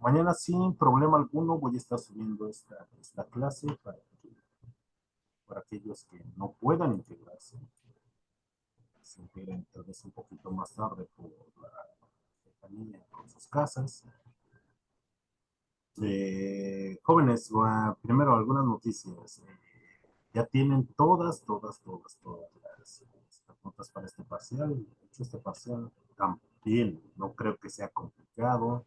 Mañana sin problema alguno voy a estar subiendo esta clase para aquellos que no puedan integrarse, se integren tal vez un poquito más tarde por la cercanía con sus casas. Jóvenes, primero algunas noticias. Ya tienen todas las notas para este parcial. De hecho, este parcial también no creo que sea complicado.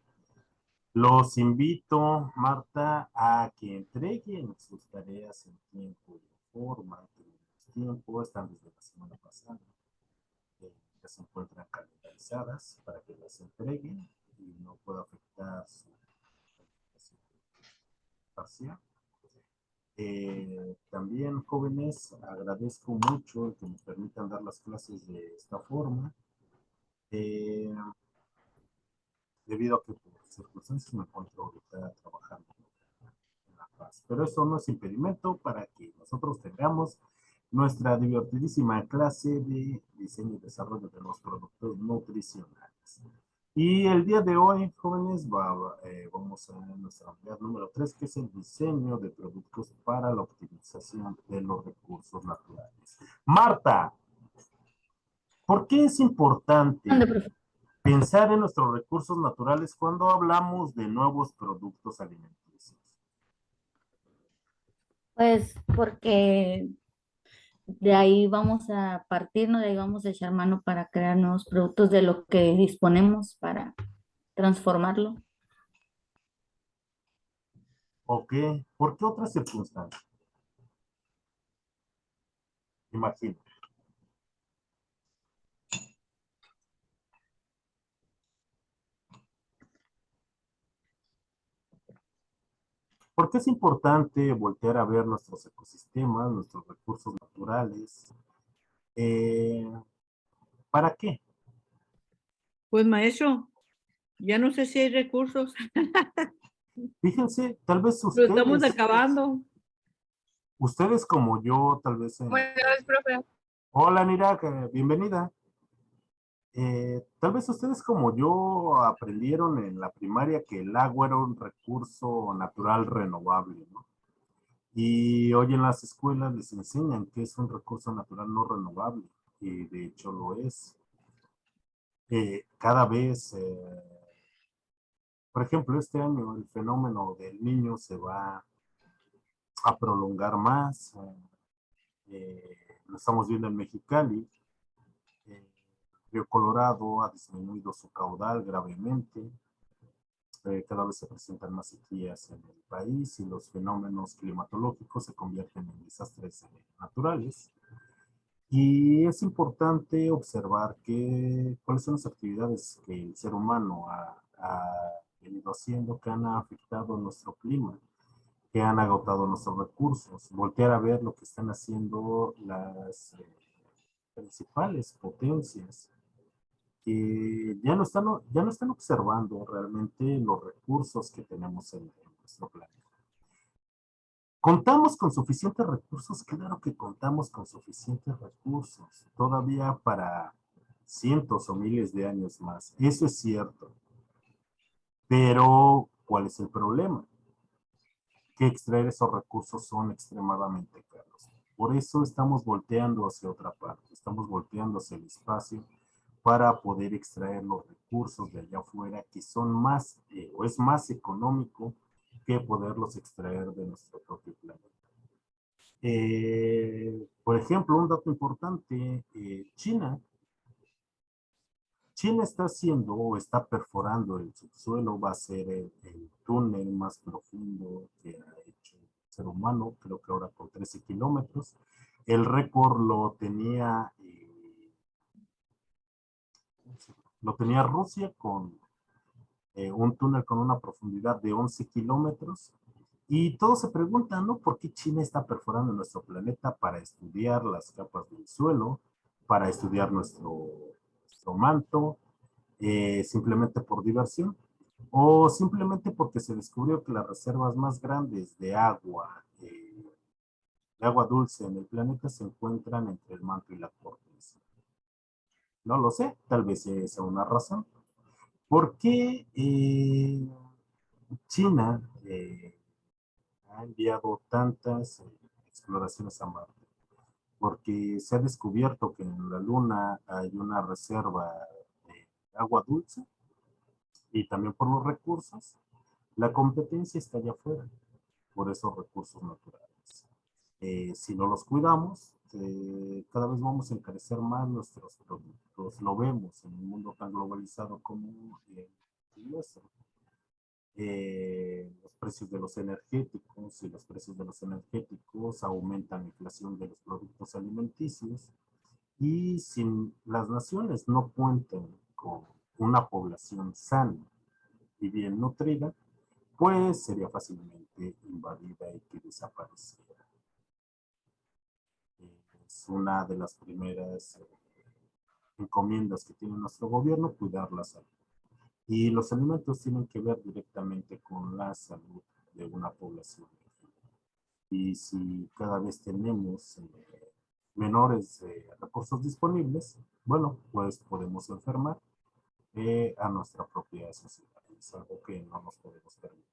Los invito, Marta, a que entreguen sus tareas en tiempo y forma. Tenemos tiempo, están desde la semana pasada. Ya se encuentran calendarizadas para que las entreguen y no pueda afectar su calificación parcial. También, jóvenes, agradezco mucho que me permitan dar las clases de esta forma, eh, debido a que por circunstancias me encuentro ahorita trabajando en La Paz. Pero eso no es impedimento para que nosotros tengamos nuestra divertidísima clase de diseño y desarrollo de los productos nutricionales. Y el día de hoy, jóvenes, vamos a nuestra unidad número 3, que es el diseño de productos para la optimización de los recursos naturales. Marta, ¿por qué es importante Ande, profe. pensar en nuestros recursos naturales cuando hablamos de nuevos productos alimenticios? Pues porque de ahí vamos a partirnos, de ahí vamos a echar mano para crear nuevos productos de lo que disponemos para transformarlo. ¿Ok? ¿Por qué otras circunstancias? Imagina. ¿Por qué es importante voltear a ver nuestros ecosistemas, nuestros recursos naturales? Eh, ¿Para qué? Pues maestro, ya no sé si hay recursos, Fíjense, tal vez lo estamos acabando. ustedes como yo, tal vez. Buenas tardes, profe. Hola, Nirak, bienvenida. Tal vez ustedes como yo aprendieron en la primaria que el agua era un recurso natural renovable, ¿no? Y hoy en las escuelas les enseñan que es un recurso natural no renovable, y de hecho lo es. Cada vez, por ejemplo, este año el fenómeno del niño se va a prolongar más. Lo estamos viendo en Mexicali. El río Colorado ha disminuido su caudal gravemente. Cada vez se presentan más sequías en el país y los fenómenos climatológicos se convierten en desastres naturales. Y es importante observar cuáles son las actividades que el ser humano ha venido haciendo que han afectado nuestro clima, que han agotado nuestros recursos. Voltear a ver lo que están haciendo las principales potencias que ya no están observando realmente los recursos que tenemos en nuestro planeta. ¿Contamos con suficientes recursos? Claro que contamos con suficientes recursos, todavía para cientos o miles de años más. Eso es cierto. Pero, ¿cuál es el problema? Que extraer esos recursos son extremadamente caros. Por eso estamos volteando hacia otra parte, estamos volteando hacia el espacio para poder extraer los recursos de allá afuera que son más, o es más económico que poderlos extraer de nuestro propio planeta. Por ejemplo, un dato importante, China está haciendo o está perforando el subsuelo, va a ser el túnel más profundo que ha hecho el ser humano, creo que ahora con 13 kilómetros. El récord lo tenía Rusia con un túnel con una profundidad de 11 kilómetros. Y todos se preguntan, ¿no? ¿Por qué China está perforando nuestro planeta para estudiar las capas del suelo, para estudiar nuestro manto, simplemente por diversión? O simplemente porque se descubrió que las reservas más grandes de agua dulce en el planeta se encuentran entre el manto y la corteza. No lo sé, tal vez sea una razón. ¿Por qué China ha enviado tantas exploraciones a Marte porque se ha descubierto que en la Luna hay una reserva de agua dulce y también por los recursos. La competencia está allá afuera por esos recursos naturales. Si no los cuidamos, cada vez vamos a encarecer más nuestros productos. Lo vemos en un mundo tan globalizado como el nuestro. Los precios de los energéticos y los precios de los energéticos aumentan la inflación de los productos alimenticios y si las naciones no cuentan con una población sana y bien nutrida, pues sería fácilmente invadida y que desapareciera. Es una de las primeras encomiendas que tiene nuestro gobierno, cuidar la salud. Y los alimentos tienen que ver directamente con la salud de una población. Y si cada vez tenemos menores recursos disponibles, bueno, pues podemos enfermar a nuestra propia sociedad. Es algo que no nos podemos permitir.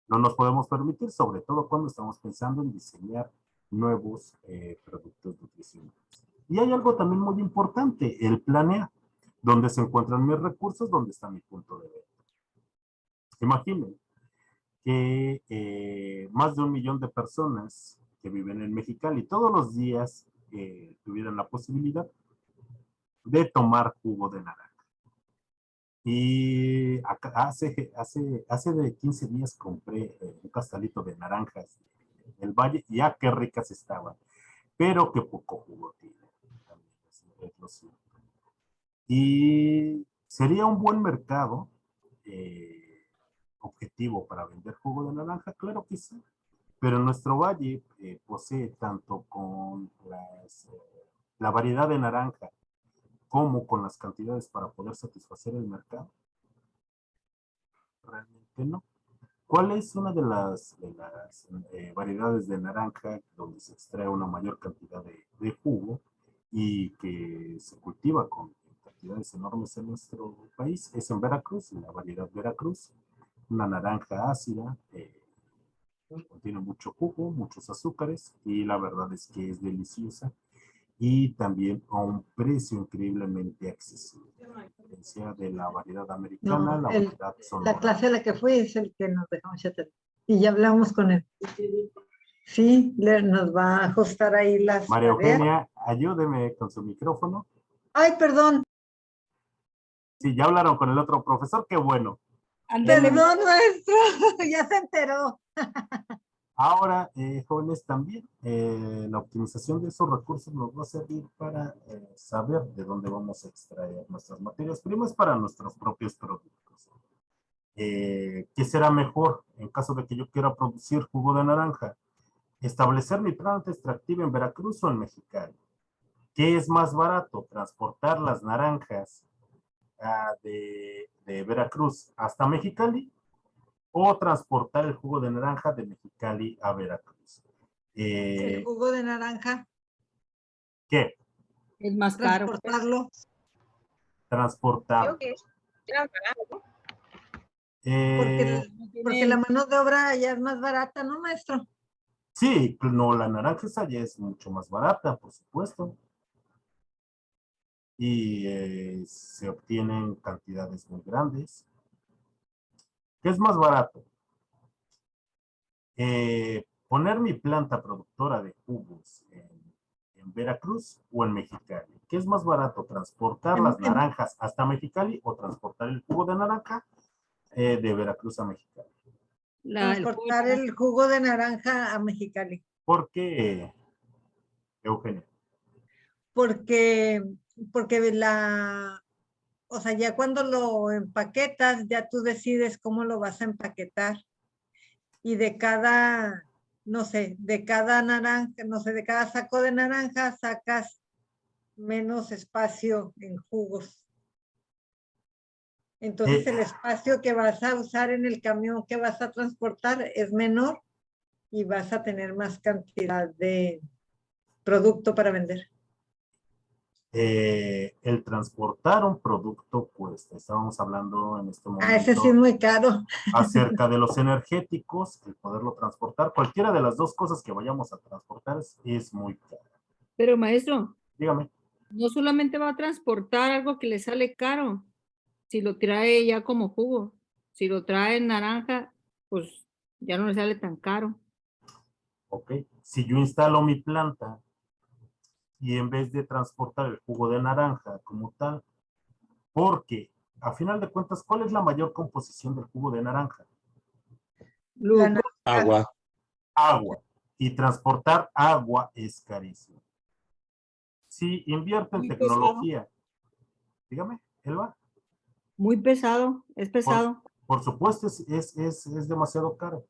No nos podemos permitir, sobre todo cuando estamos pensando en diseñar nuevos productos nutricionales. Y hay algo también muy importante, el planear. ¿Dónde se encuentran mis recursos? ¿Dónde está mi punto de venta? Imaginen que más de 1 millón de personas que viven en Mexicali todos los días tuvieran la posibilidad de tomar jugo de naranja. Y acá, hace de 15 días compré un castalito de naranjas en el valle y qué ricas estaban, pero qué poco jugo tiene. Es lo cierto. Y sería un buen mercado objetivo para vender jugo de naranja, claro que sí. Pero nuestro valle posee tanto con la variedad de naranja como con las cantidades para poder satisfacer el mercado. Realmente no. ¿Cuál es una de las variedades de naranja donde se extrae una mayor cantidad de jugo y que se cultiva con cantidades enormes en nuestro país? Es en Veracruz, en la variedad Veracruz. Una naranja ácida, contiene mucho jugo, muchos azúcares y la verdad es que es deliciosa y también a un precio increíblemente accesible. A diferencia de la variedad americana, No, la variedad sonora. la clase a la que fui es el que nos dejó Chetel. Y ya hablamos con él. Sí, nos va a ajustar ahí las María tareas. Eugenia, ayúdeme con su micrófono. Ay, perdón. Sí, ya hablaron con el otro profesor, qué bueno. Perdón, maestro. Ya se enteró. Ahora, jóvenes, también la optimización de esos recursos nos va a servir para saber de dónde vamos a extraer nuestras materias primas para nuestros propios productos. ¿Qué será mejor en caso de que yo quiera producir jugo de naranja? ¿Establecer mi planta extractiva en Veracruz o en Mexicali? ¿Qué es más barato? ¿Transportar las naranjas de Veracruz hasta Mexicali o transportar el jugo de naranja de Mexicali a Veracruz? El jugo de naranja. ¿Qué? Es más caro. Transportarlo. Transportar. Porque la mano de obra ya es más barata, ¿no, maestro? Sí, no, la naranja allá es mucho más barata, por supuesto. Y se obtienen cantidades muy grandes. ¿Qué es más barato? Poner mi planta productora de jugos en Veracruz o en Mexicali. ¿Qué es más barato? ¿Transportar las naranjas hasta Mexicali o transportar el jugo de naranja de Veracruz a Mexicali? Transportar el jugo de naranja a Mexicali. ¿Por qué, Eugenia? Porque o sea, ya cuando lo empaquetas, ya tú decides cómo lo vas a empaquetar. Y de cada, no sé, de cada naranja, no sé, de cada saco de naranja sacas menos espacio en jugos. Entonces el espacio que vas a usar en el camión que vas a transportar es menor y vas a tener más cantidad de producto para vender. el transportar un producto cuesta. Estábamos hablando en este Ah, ese sí es momento muy caro. acerca de los energéticos, el poderlo transportar. Cualquiera de las dos cosas que vayamos a transportar es muy caro. Pero maestro, Dígame. no solamente va a transportar algo que le sale caro, si lo trae ya como jugo, si lo trae en naranja, pues ya no le sale tan caro. Ok. Si yo instalo mi planta y en vez de transportar el jugo de naranja como tal, porque a final de cuentas, ¿cuál es la mayor composición del jugo de naranja? La Glucosa, naranja. Agua. Agua. Y transportar agua es carísimo. Si invierto en muy pesado, tecnología, dígame, Elba, muy pesado, es pesado. por supuesto es demasiado caro.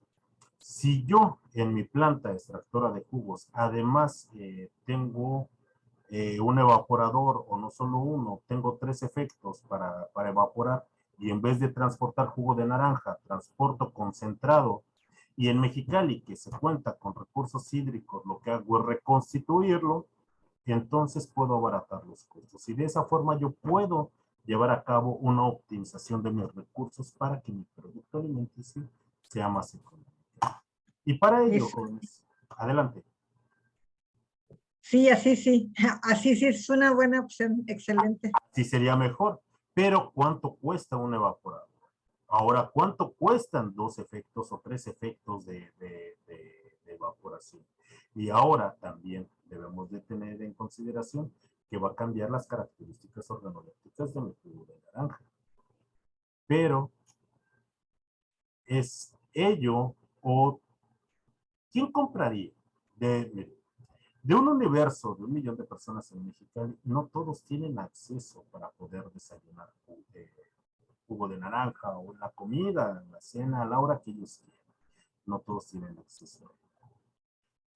Si yo en mi planta extractora de jugos, además tengo un evaporador, o no solo uno, tengo 3 efectos para evaporar, y en vez de transportar jugo de naranja, transporto concentrado, y en Mexicali, que se cuenta con recursos hídricos, lo que hago es reconstituirlo, entonces puedo abaratar los costos. Y de esa forma yo puedo llevar a cabo una optimización de mis recursos para que mi producto alimenticio sea más económico. Y para ello, Eso. jóvenes, adelante. Sí, así sí. Así sí es una buena opción. Excelente. Sí sería mejor, pero ¿cuánto cuesta un evaporador? Ahora, ¿cuánto cuestan 2 efectos o 3 efectos de evaporación? Y ahora también debemos de tener en consideración que va a cambiar las características organolépticas de mi jugo de naranja. Pero es ello o ¿quién compraría? Mire, de un universo de 1 millón de personas en México, no todos tienen acceso para poder desayunar jugo de naranja o en la comida, en la cena, a la hora que ellos quieran. No todos tienen acceso.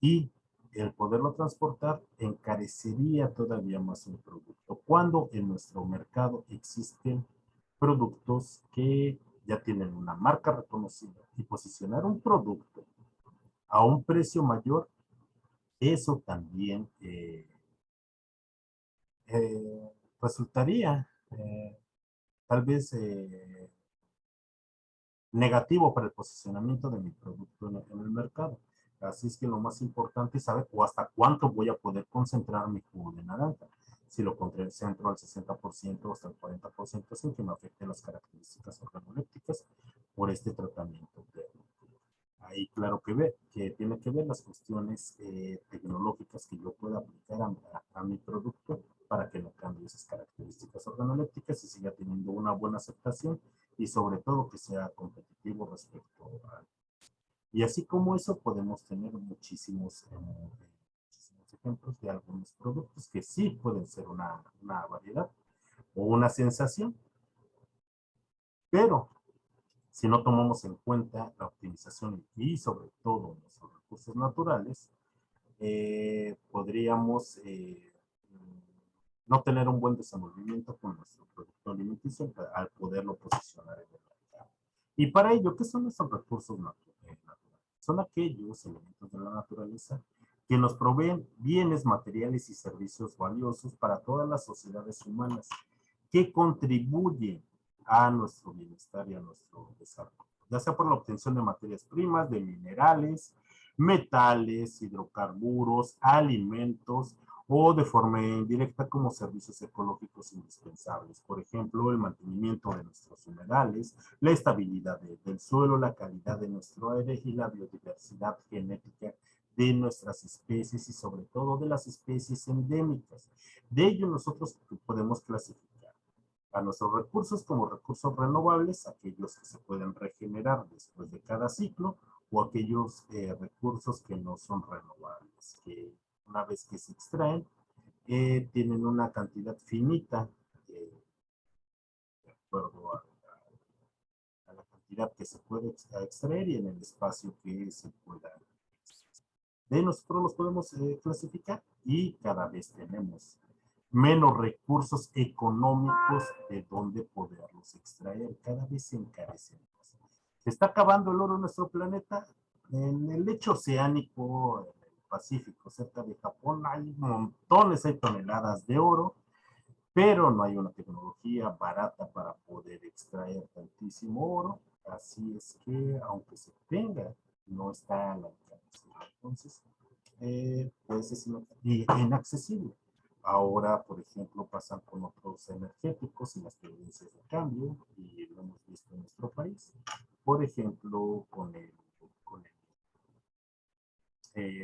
Y el poderlo transportar encarecería todavía más el producto. Cuando en nuestro mercado existen productos que ya tienen una marca reconocida y posicionar un producto a un precio mayor, eso también resultaría tal vez negativo para el posicionamiento de mi producto en el mercado. Así es que lo más importante es saber o hasta cuánto voy a poder concentrar mi jugo de naranja. Si lo concentro al 60% o hasta el 40% sin que me afecten las características organolépticas por este tratamiento térmico. Ahí claro que tiene que ver las cuestiones tecnológicas que yo pueda aplicar a mi producto para que no cambie esas características organolépticas y siga teniendo una buena aceptación y sobre todo que sea competitivo respecto a... Y así como eso podemos tener muchísimos ejemplos de algunos productos que sí pueden ser una variedad o una sensación, pero si no tomamos en cuenta la optimización y sobre todo nuestros recursos naturales, podríamos no tener un buen desenvolvimiento con nuestro producto alimenticio al poderlo posicionar en el mercado. Y para ello, ¿qué son nuestros recursos naturales? Son aquellos elementos de la naturaleza que nos proveen bienes materiales y servicios valiosos para todas las sociedades humanas, que contribuyen a nuestro bienestar y a nuestro desarrollo, ya sea por la obtención de materias primas, de minerales, metales, hidrocarburos, alimentos, o de forma indirecta como servicios ecológicos indispensables. Por ejemplo, el mantenimiento de nuestros humedales, la estabilidad del suelo, la calidad de nuestro aire y la biodiversidad genética de nuestras especies y sobre todo de las especies endémicas. De ello nosotros podemos clasificar a nuestros recursos como recursos renovables, aquellos que se pueden regenerar después de cada ciclo, o aquellos recursos que no son renovables, que una vez que se extraen, tienen una cantidad finita de acuerdo a la cantidad que se puede extraer y en el espacio que se pueda. De nosotros los podemos clasificar y cada vez tenemos menos recursos económicos de donde poderlos extraer. Cada vez se encarecen más. Se está acabando el oro en nuestro planeta. En el lecho oceánico, en el Pacífico, cerca de Japón, hay montones, hay toneladas de oro, pero no hay una tecnología barata para poder extraer tantísimo oro, así es que aunque se tenga, no está al alcance. Entonces, pues es inaccesible. Ahora, por ejemplo, pasan con otros energéticos y las tendencias de cambio, y lo hemos visto en nuestro país. Por ejemplo,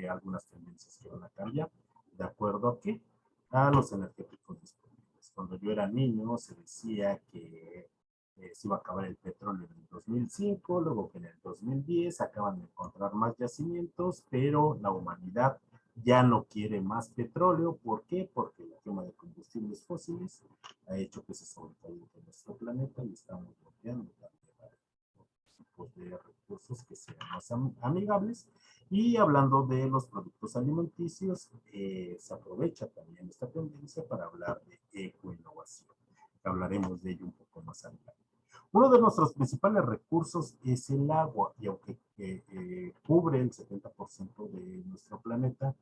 algunas tendencias que van a cambiar. ¿De acuerdo a qué? A los energéticos disponibles. Cuando yo era niño se decía que se iba a acabar el petróleo en el 2005, luego que en el 2010 acaban de encontrar más yacimientos, pero la humanidad ya no quiere más petróleo. ¿Por qué? Porque la quema de combustibles fósiles ha hecho que se sobrecaliente nuestro planeta y estamos bloqueando también tipos de recursos que sean más amigables. Y hablando de los productos alimenticios, se aprovecha también esta tendencia para hablar de ecoinnovación. Hablaremos de ello un poco más adelante. Uno de nuestros principales recursos es el agua, y aunque cubre el 70% de nuestro planeta,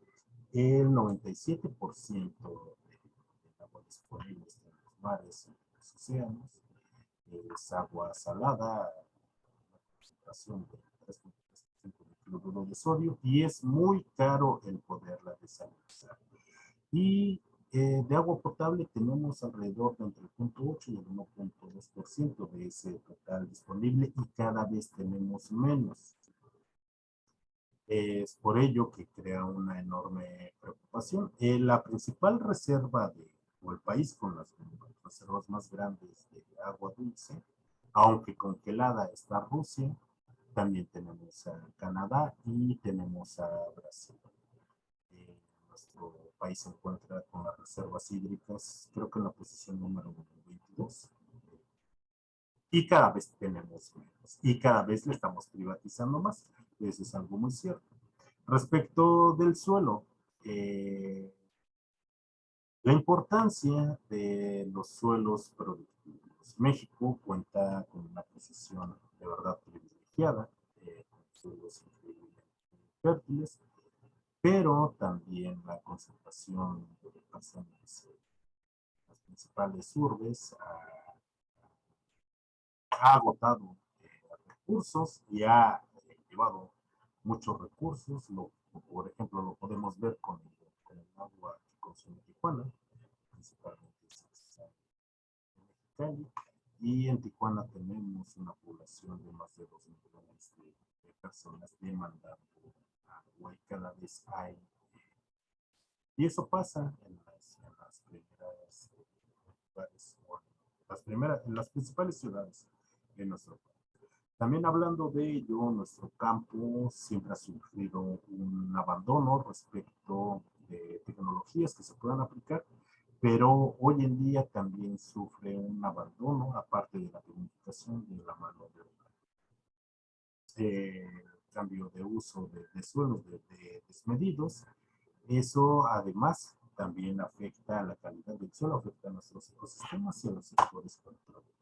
el 97% del agua disponible está en los mares y en los océanos. Es agua salada, concentración de 3.3% de cloruro de sodio, y es muy caro el poderla desalinizar. Y de agua potable tenemos alrededor de entre el 0.8 y el 1.2% de ese total disponible, y cada vez tenemos menos. Es por ello que crea una enorme preocupación. La principal reserva o el país con las reservas más grandes de agua dulce, aunque congelada, está Rusia. También tenemos a Canadá y tenemos a Brasil. Nuestro país se encuentra con las reservas hídricas, creo que en la posición número 22. Y cada vez tenemos menos. Y cada vez le estamos privatizando más. Eso es algo muy cierto. Respecto del suelo, la importancia de los suelos productivos. México cuenta con una posición de verdad privilegiada, con suelos increíblemente fértiles, pero también la concentración de personas en las principales urbes ha agotado recursos y ha llevado muchos recursos. Por ejemplo, lo podemos ver con el agua que consume Tijuana, principalmente en Mexicali, y en Tijuana tenemos una población de más de 2 millones de personas demandando agua, y cada vez hay. Y eso pasa en las primeras lugares, en las principales ciudades de nuestro país. También hablando de ello, nuestro campo siempre ha sufrido un abandono respecto de tecnologías que se puedan aplicar, pero hoy en día también sufre un abandono, aparte de la tecnificación de la mano de obra. Cambio de uso de suelos desmedidos. Eso además también afecta a la calidad del suelo, afecta a nuestros ecosistemas y a los sectores controlados.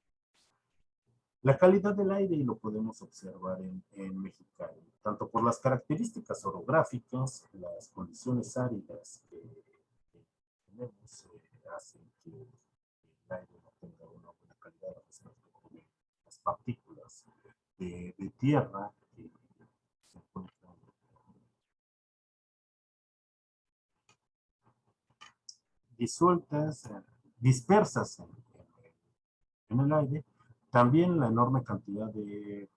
La calidad del aire, y lo podemos observar en Mexicali, tanto por las características orográficas, las condiciones áridas que tenemos, hacen que el aire no tenga una buena calidad respecto con las partículas de tierra que se encuentran disueltas, dispersas en el aire. También la enorme cantidad de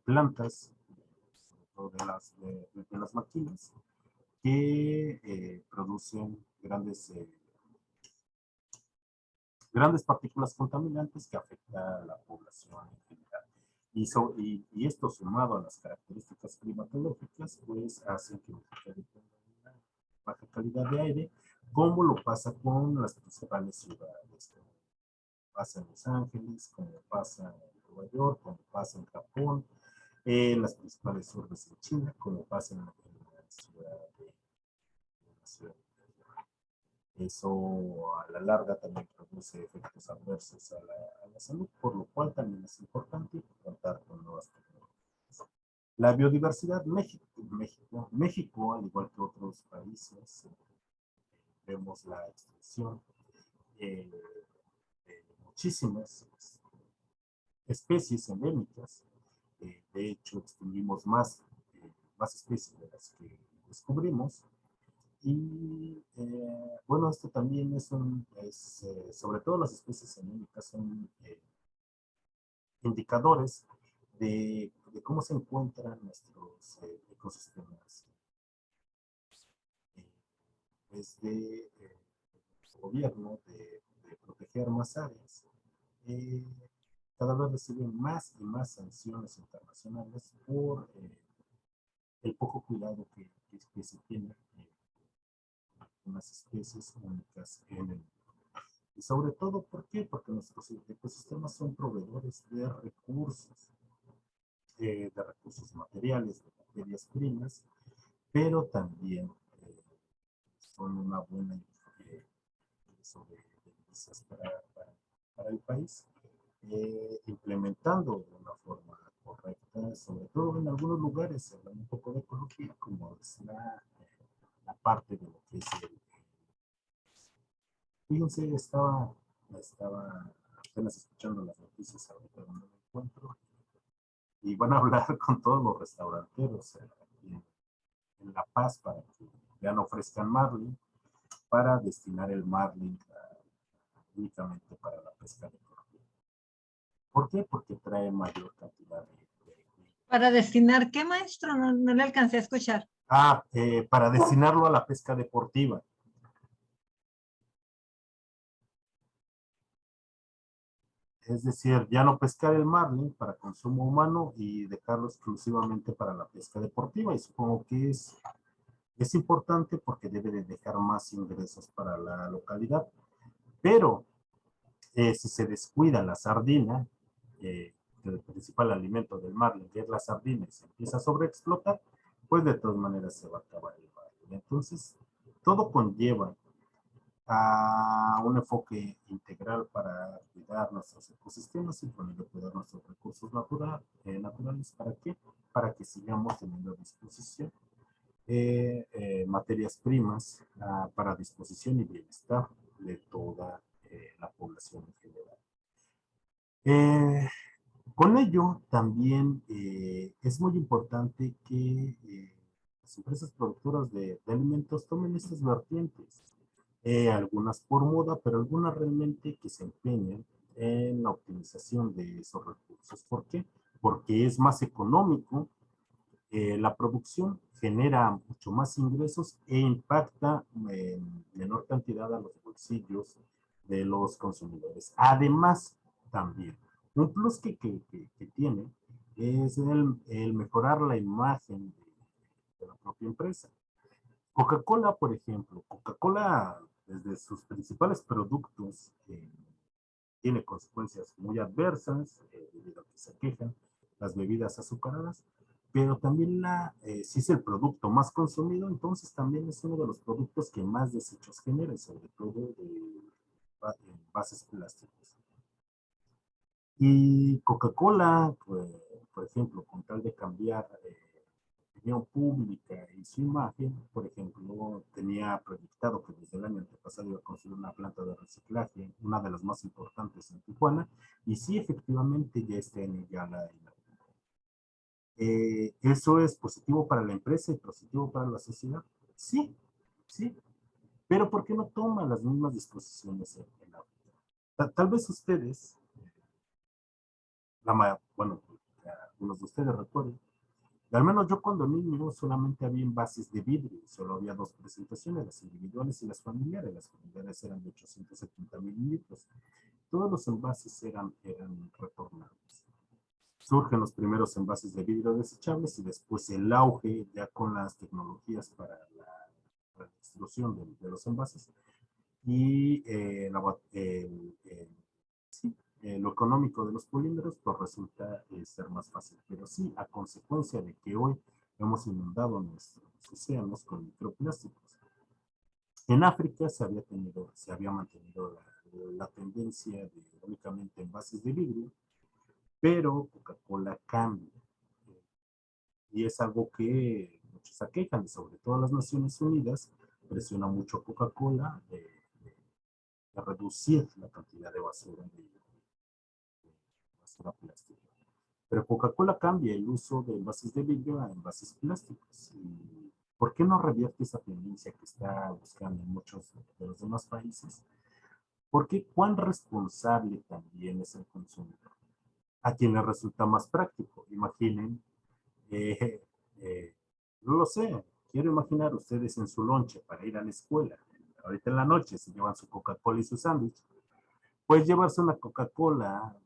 plantas, sobre todo de las maquilas, que producen grandes partículas contaminantes que afectan a la población en general. Y esto sumado a las características climatológicas, pues hace que tenga una baja calidad de aire, como lo pasa con las principales ciudades, como pasa en Los Ángeles, como pasa en Nueva York, como pasa en Japón, las principales urbes en China, como pasa en la ciudad de Eso a la larga también produce efectos adversos a la salud, por lo cual también es importante contar con nuevas tecnologías. La biodiversidad, México, al igual que otros países, vemos la extinción muchísimas especies endémicas. De hecho, extinguimos más especies de las que descubrimos. Y bueno, esto también sobre todo las especies endémicas son indicadores de cómo se encuentran nuestros ecosistemas. Desde el gobierno de proteger más áreas, cada vez reciben más y más sanciones internacionales por el poco cuidado que se tiene con las especies únicas en el mundo. Y sobre todo, ¿por qué? Porque nuestros ecosistemas son proveedores de recursos materiales, de materias primas, pero también son una buena sobre divisas para el país, implementando de una forma correcta, sobre todo en algunos lugares, hablando un poco de ecología, como es la parte de lo que es fíjense, estaba apenas escuchando las noticias ahorita donde me encuentro, y van a hablar con todos los restauranteros aquí en La Paz para que ya no ofrezcan marlin, para destinar el marlin únicamente para la pesca deportiva. ¿Por qué? Porque trae mayor cantidad de... ¿Para destinar qué, maestro? No le alcancé a escuchar. Para destinarlo a la pesca deportiva. Es decir, ya no pescar el marlin para consumo humano y dejarlo exclusivamente para la pesca deportiva. Y supongo que es importante porque debe de dejar más ingresos para la localidad. Pero si se descuida la sardina, el principal alimento del marlin, que es la sardina, y se empieza a sobreexplotar, pues de todas maneras se va a acabar el marlin. Entonces, todo conlleva a un enfoque integral para cuidar nuestros ecosistemas y con ello cuidar nuestros recursos naturales. ¿Para qué? Para que sigamos teniendo a disposición materias primas para disposición y bienestar de toda la población en general. Con ello también es muy importante que las empresas productoras de alimentos tomen estas vertientes, algunas por moda, pero algunas realmente que se empeñen en la optimización de esos recursos. ¿Por qué? Porque es más económico, la producción genera mucho más ingresos e impacta en menor cantidad a los bolsillos de los consumidores. Además, también, un plus que tiene es el mejorar la imagen de la propia empresa. Coca-Cola, por ejemplo, Coca-Cola, desde sus principales productos, tiene consecuencias muy adversas, debido a que se quejan las bebidas azucaradas, pero también si es el producto más consumido, entonces también es uno de los productos que más desechos genera, sobre todo de bases plásticas. Y Coca-Cola, pues, por ejemplo, con tal de cambiar opinión pública y su imagen, por ejemplo, tenía proyectado que desde el año antepasado iba a construir una planta de reciclaje, una de las más importantes en Tijuana, y sí, efectivamente, ya este año ya la inauguró. ¿Eso es positivo para la empresa y positivo para la sociedad? Sí, sí, pero ¿por qué no toma las mismas disposiciones en África? Tal vez ustedes, bueno, algunos de ustedes recuerden, al menos yo cuando niño solamente había envases de vidrio, solo había dos presentaciones, las individuales y las familiares. Las familiares eran de 870 mililitros. Todos los envases eran retornables. Surgen los primeros envases de vidrio desechables y después el auge ya con las tecnologías para la distribución de los envases. Y sí, lo económico de los polímeros pues resulta ser más fácil, pero sí, a consecuencia de que hoy hemos inundado nuestros océanos con microplásticos. En África se había mantenido la tendencia de únicamente envases de vidrio, pero Coca-Cola cambia. Y es algo que muchos aquejan, sobre todo las Naciones Unidas, presiona mucho a Coca-Cola reducir la cantidad de basura, basura plástica. Pero Coca-Cola cambia el uso de envases de vidrio a envases plásticos. ¿Y por qué no revierte esa tendencia que está buscando en muchos de los demás países? Porque cuán responsable también es el consumidor. A quien le resulta más práctico. Imaginen, eh, eh, no lo sé, quiero imaginar ustedes en su lonche para ir a la escuela. Ahorita en la noche se llevan su Coca-Cola y su sándwich. Puedes llevarse una Coca-Cola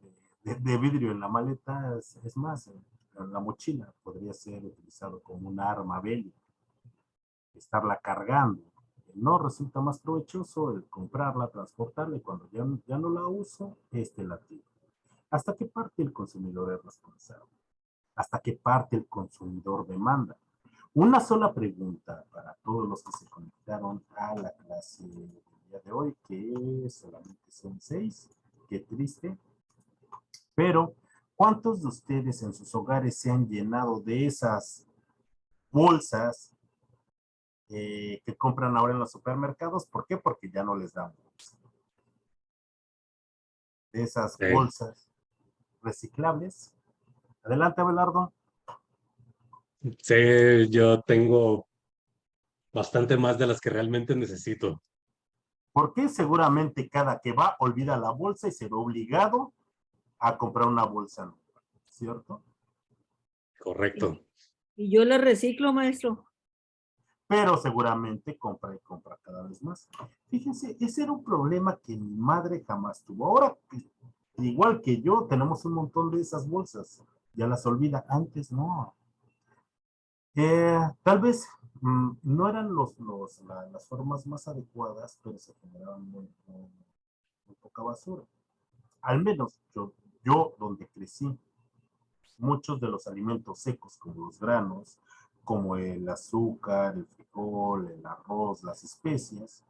de vidrio en la maleta, es más, en la mochila podría ser utilizado como un arma bélica, estarla cargando. No resulta más provechoso el comprarla, transportarla y cuando ya no la uso, la tiro. ¿Hasta qué parte el consumidor es responsable? ¿Hasta qué parte el consumidor demanda? Una sola pregunta para todos los que se conectaron a la clase del día de hoy, que solamente son 6. Qué triste. Pero, ¿cuántos de ustedes en sus hogares se han llenado de esas bolsas que compran ahora en los supermercados? ¿Por qué? Porque ya no les dan bolsa. De esas bolsas reciclables. Adelante, Abelardo. Sí, yo tengo bastante más de las que realmente necesito. ¿Por qué? Seguramente cada que va olvida la bolsa y se ve obligado a comprar una bolsa nueva, ¿cierto? Correcto. Y yo le reciclo, maestro. Pero seguramente compra y compra cada vez más. Fíjense, ese era un problema que mi madre jamás tuvo. Ahora, igual que yo, tenemos un montón de esas bolsas. Ya las olvida. Antes no. Tal vez no eran las formas más adecuadas, pero se generaban muy poca basura. Al menos yo donde crecí, muchos de los alimentos secos, como los granos, como el azúcar, el frijol, el arroz, las especias,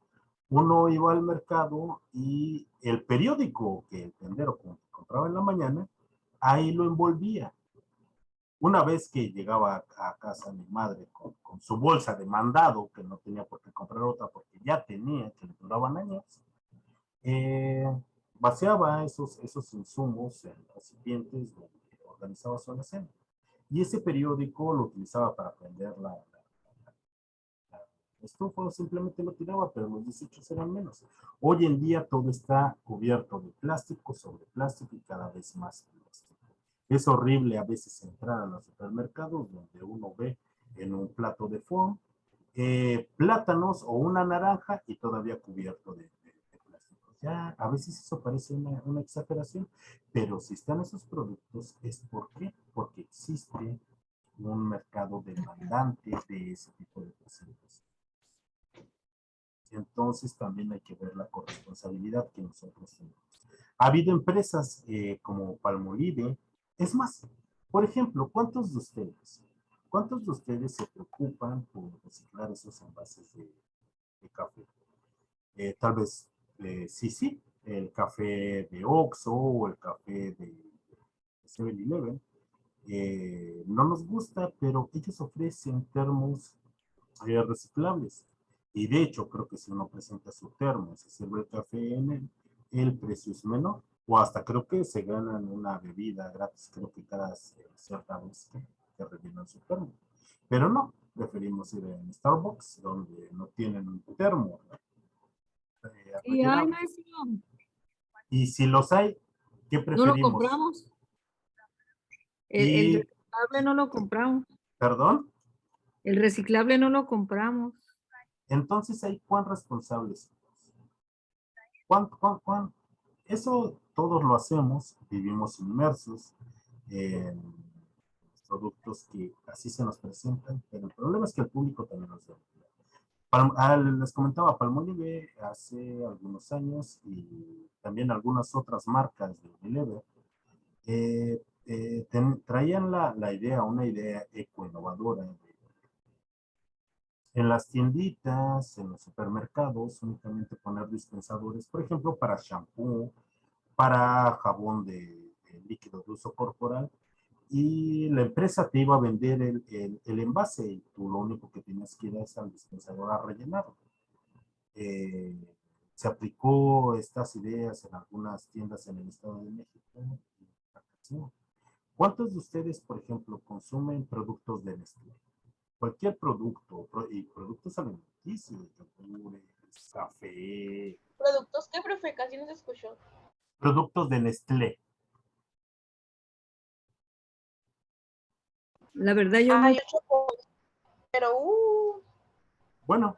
uno iba al mercado y el periódico que el tendero compraba en la mañana, ahí lo envolvía. Una vez que llegaba a casa mi madre con su bolsa de mandado, que no tenía por qué comprar otra porque ya tenía, que le duraban años, vaciaba esos insumos en recipientes donde organizaba su alacena. Y ese periódico lo utilizaba para prender la estufa o simplemente lo tiraba, pero los desechos eran menos. Hoy en día todo está cubierto de plástico sobre plástico y cada vez más plástico. Es horrible a veces entrar a los supermercados donde uno ve en un plato de foam plátanos o una naranja y todavía cubierto de plástico. Ya a veces eso parece una exageración, pero si están esos productos es porque existe un mercado demandante de ese tipo de presentaciones. Entonces también hay que ver la corresponsabilidad que nosotros tenemos. Ha habido empresas como Palmolive. Es más, por ejemplo, ¿cuántos de ustedes se preocupan por reciclar esos envases de café? Tal vez, sí, el café de Oxxo o el café de 7-Eleven. No nos gusta, pero ellos ofrecen termos reciclables. Y de hecho, creo que si uno presenta su termo y se sirve el café en él, el precio es menor. O hasta creo que se ganan una bebida gratis, creo que cada cierta vez que rellenan su termo. Pero no, preferimos ir en Starbucks, donde no tienen un termo Y ay, rellenado. maestro, Y si los hay, ¿qué no lo preferimos? compramos. El reciclable no lo compramos. ¿Perdón? El reciclable no lo compramos. Entonces, ¿ahí cuán responsables somos? Eso todos lo hacemos, vivimos inmersos en productos que así se nos presentan, pero el problema es que el público también nos da. Les comentaba, Palmolive hace algunos años y también algunas otras marcas de Unilever traían una idea eco-innovadora en las tienditas, en los supermercados, únicamente poner dispensadores, por ejemplo, para shampoo, para jabón de líquido de uso corporal, y la empresa te iba a vender el envase y tú lo único que tenías que ir es al dispensador a rellenarlo. Se aplicó estas ideas en algunas tiendas en el Estado de México. ¿Cuántos de ustedes, por ejemplo, consumen productos de Nestlé? Cualquier producto, y productos alimenticios, yogures, café, ¿Productos qué, profe? Casi no se escuchó. productos de Nestlé. La verdad, yo Ah, no. yo choco, pero Bueno,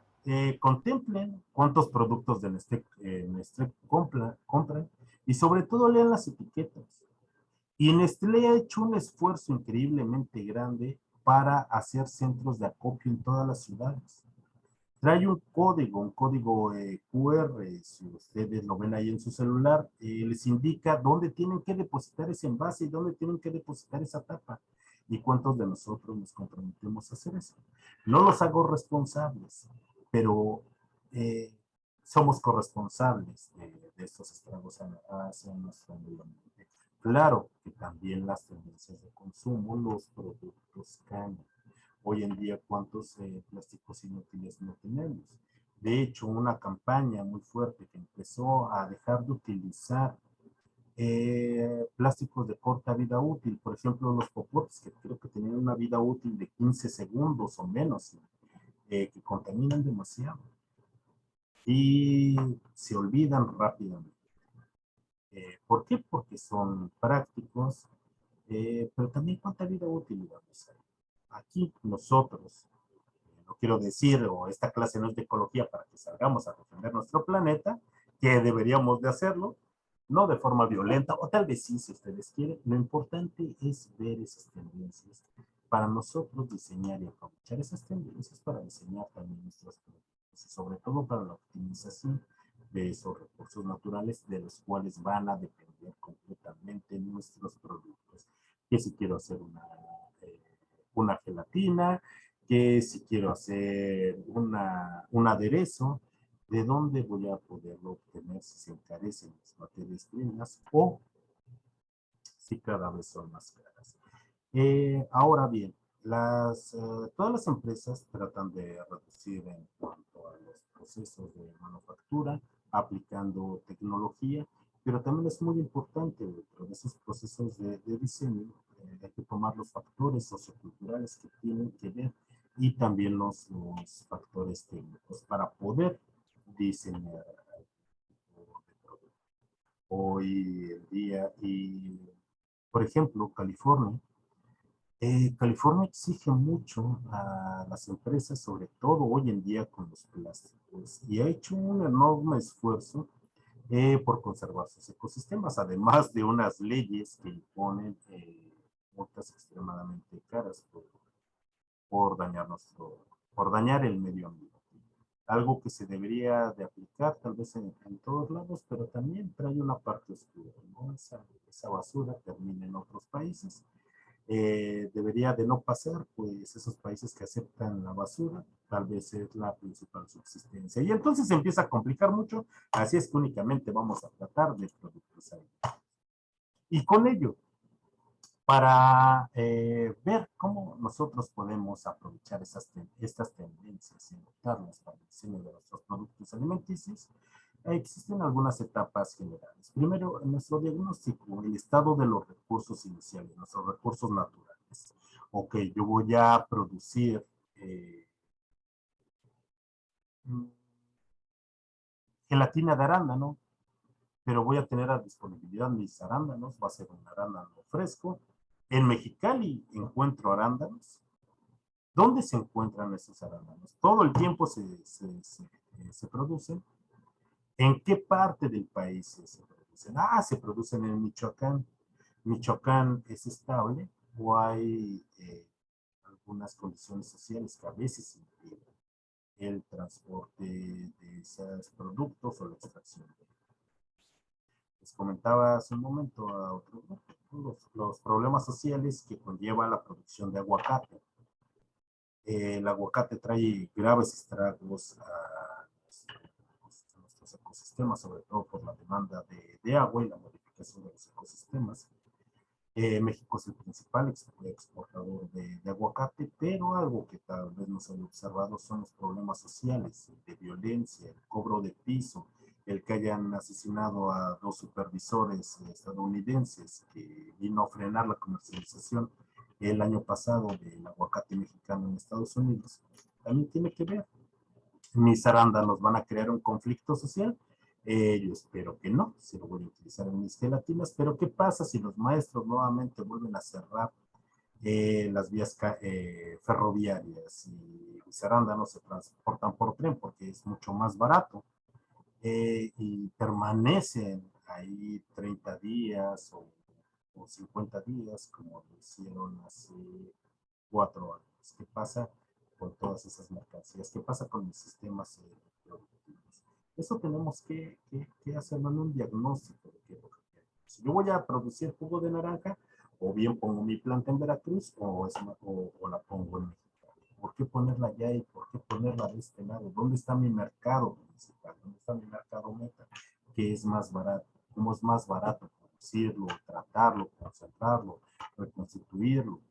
contemplen cuántos productos de Nestlé compran y sobre todo lean las etiquetas. Y Nestlé ha hecho un esfuerzo increíblemente grande para hacer centros de acopio en todas las ciudades. Trae un código QR, si ustedes lo ven ahí en su celular, les indica dónde tienen que depositar ese envase y dónde tienen que depositar esa tapa. ¿Y cuántos de nosotros nos comprometemos a hacer eso? No los hago responsables, pero somos corresponsables de estos estragos hacia nuestro medio ambiente. Claro que también las tendencias de consumo, los productos cambian. Hoy en día, ¿cuántos plásticos inútiles no tenemos? De hecho, una campaña muy fuerte que empezó a dejar de utilizar plásticos de corta vida útil, por ejemplo, los popotes, que creo que tenían una vida útil de 15 segundos o menos, que contaminan demasiado y se olvidan rápidamente. ¿Por qué? Porque son prácticos, pero también cuánta vida útil vamos a ver. Aquí nosotros, no quiero decir, o esta clase no es de ecología para que salgamos a defender nuestro planeta, que deberíamos de hacerlo, no de forma violenta, o tal vez sí, si ustedes quieren. Lo importante es ver esas tendencias para nosotros diseñar y aprovechar esas tendencias para diseñar también nuestros productos, y sobre todo para la optimización de esos recursos naturales de los cuales van a depender completamente nuestros productos. Que si quiero hacer una gelatina, que si quiero hacer un aderezo, ¿de dónde voy a poderlo obtener si se encarecen las materias primas o si cada vez son más caras? Ahora bien, todas las empresas tratan de reducir en cuanto a los procesos de manufactura, aplicando tecnología, pero también es muy importante dentro de esos procesos de diseño, hay que tomar los factores socioculturales que tienen que ver y también los factores técnicos para poder diseñar hoy en día. Y, por ejemplo, California exige mucho a las empresas, sobre todo hoy en día con los plásticos, y ha hecho un enorme esfuerzo por conservar sus ecosistemas, además de unas leyes que imponen multas extremadamente caras por dañar el medio ambiente. Algo que se debería de aplicar tal vez en todos lados, pero también trae una parte oscura, ¿no? Esa basura termina en otros países. Debería de no pasar, pues esos países que aceptan la basura, tal vez es la principal subsistencia. Y entonces se empieza a complicar mucho, así es que únicamente vamos a tratar de productos ahí. Y con ello, para ver cómo nosotros podemos aprovechar estas tendencias y adoptarlas para el diseño de nuestros productos alimenticios, existen algunas etapas generales. Primero, en nuestro diagnóstico, el estado de los recursos iniciales, nuestros recursos naturales. Ok, yo voy a producir gelatina de arándano, pero voy a tener a disponibilidad mis arándanos, va a ser un arándano fresco. En Mexicali encuentro arándanos. ¿Dónde se encuentran esos arándanos? Todo el tiempo se producen. ¿En qué parte del país se producen? Se producen en Michoacán. ¿Michoacán es estable o hay algunas condiciones sociales que a veces impiden el transporte de esos productos o la extracción? Les comentaba hace un momento a otro grupo los problemas sociales que conlleva la producción de aguacate. El aguacate trae graves estragos a nuestros ecosistemas, sobre todo por la demanda de agua y la modificación de los ecosistemas. México es el principal exportador de aguacate, pero algo que tal vez no se haya observado son los problemas sociales de violencia, el cobro de piso, el que hayan asesinado a 2 supervisores estadounidenses que vino a frenar la comercialización el año pasado del aguacate mexicano en Estados Unidos, también tiene que ver. Mis arándanos van a crear un conflicto social. Yo espero que no, si lo voy a utilizar en mis gelatinas, pero ¿qué pasa si los maestros nuevamente vuelven a cerrar las vías ferroviarias y mis arándanos se transportan por tren porque es mucho más barato y permanecen ahí 30 días o 50 días como lo hicieron hace 4 años? ¿Qué pasa con todas esas mercancías? ¿Qué pasa con los sistemas productivos? Eso tenemos que hacerlo en un diagnóstico de qué es lo que queremos. Si yo voy a producir jugo de naranja, o bien pongo mi planta en Veracruz o la pongo en México. ¿Por qué ponerla allá y por qué ponerla de este lado? ¿Dónde está mi mercado principal? ¿Dónde está mi mercado meta? ¿Qué es más barato? ¿Cómo es más barato producirlo, tratarlo, concentrarlo, reconstituirlo?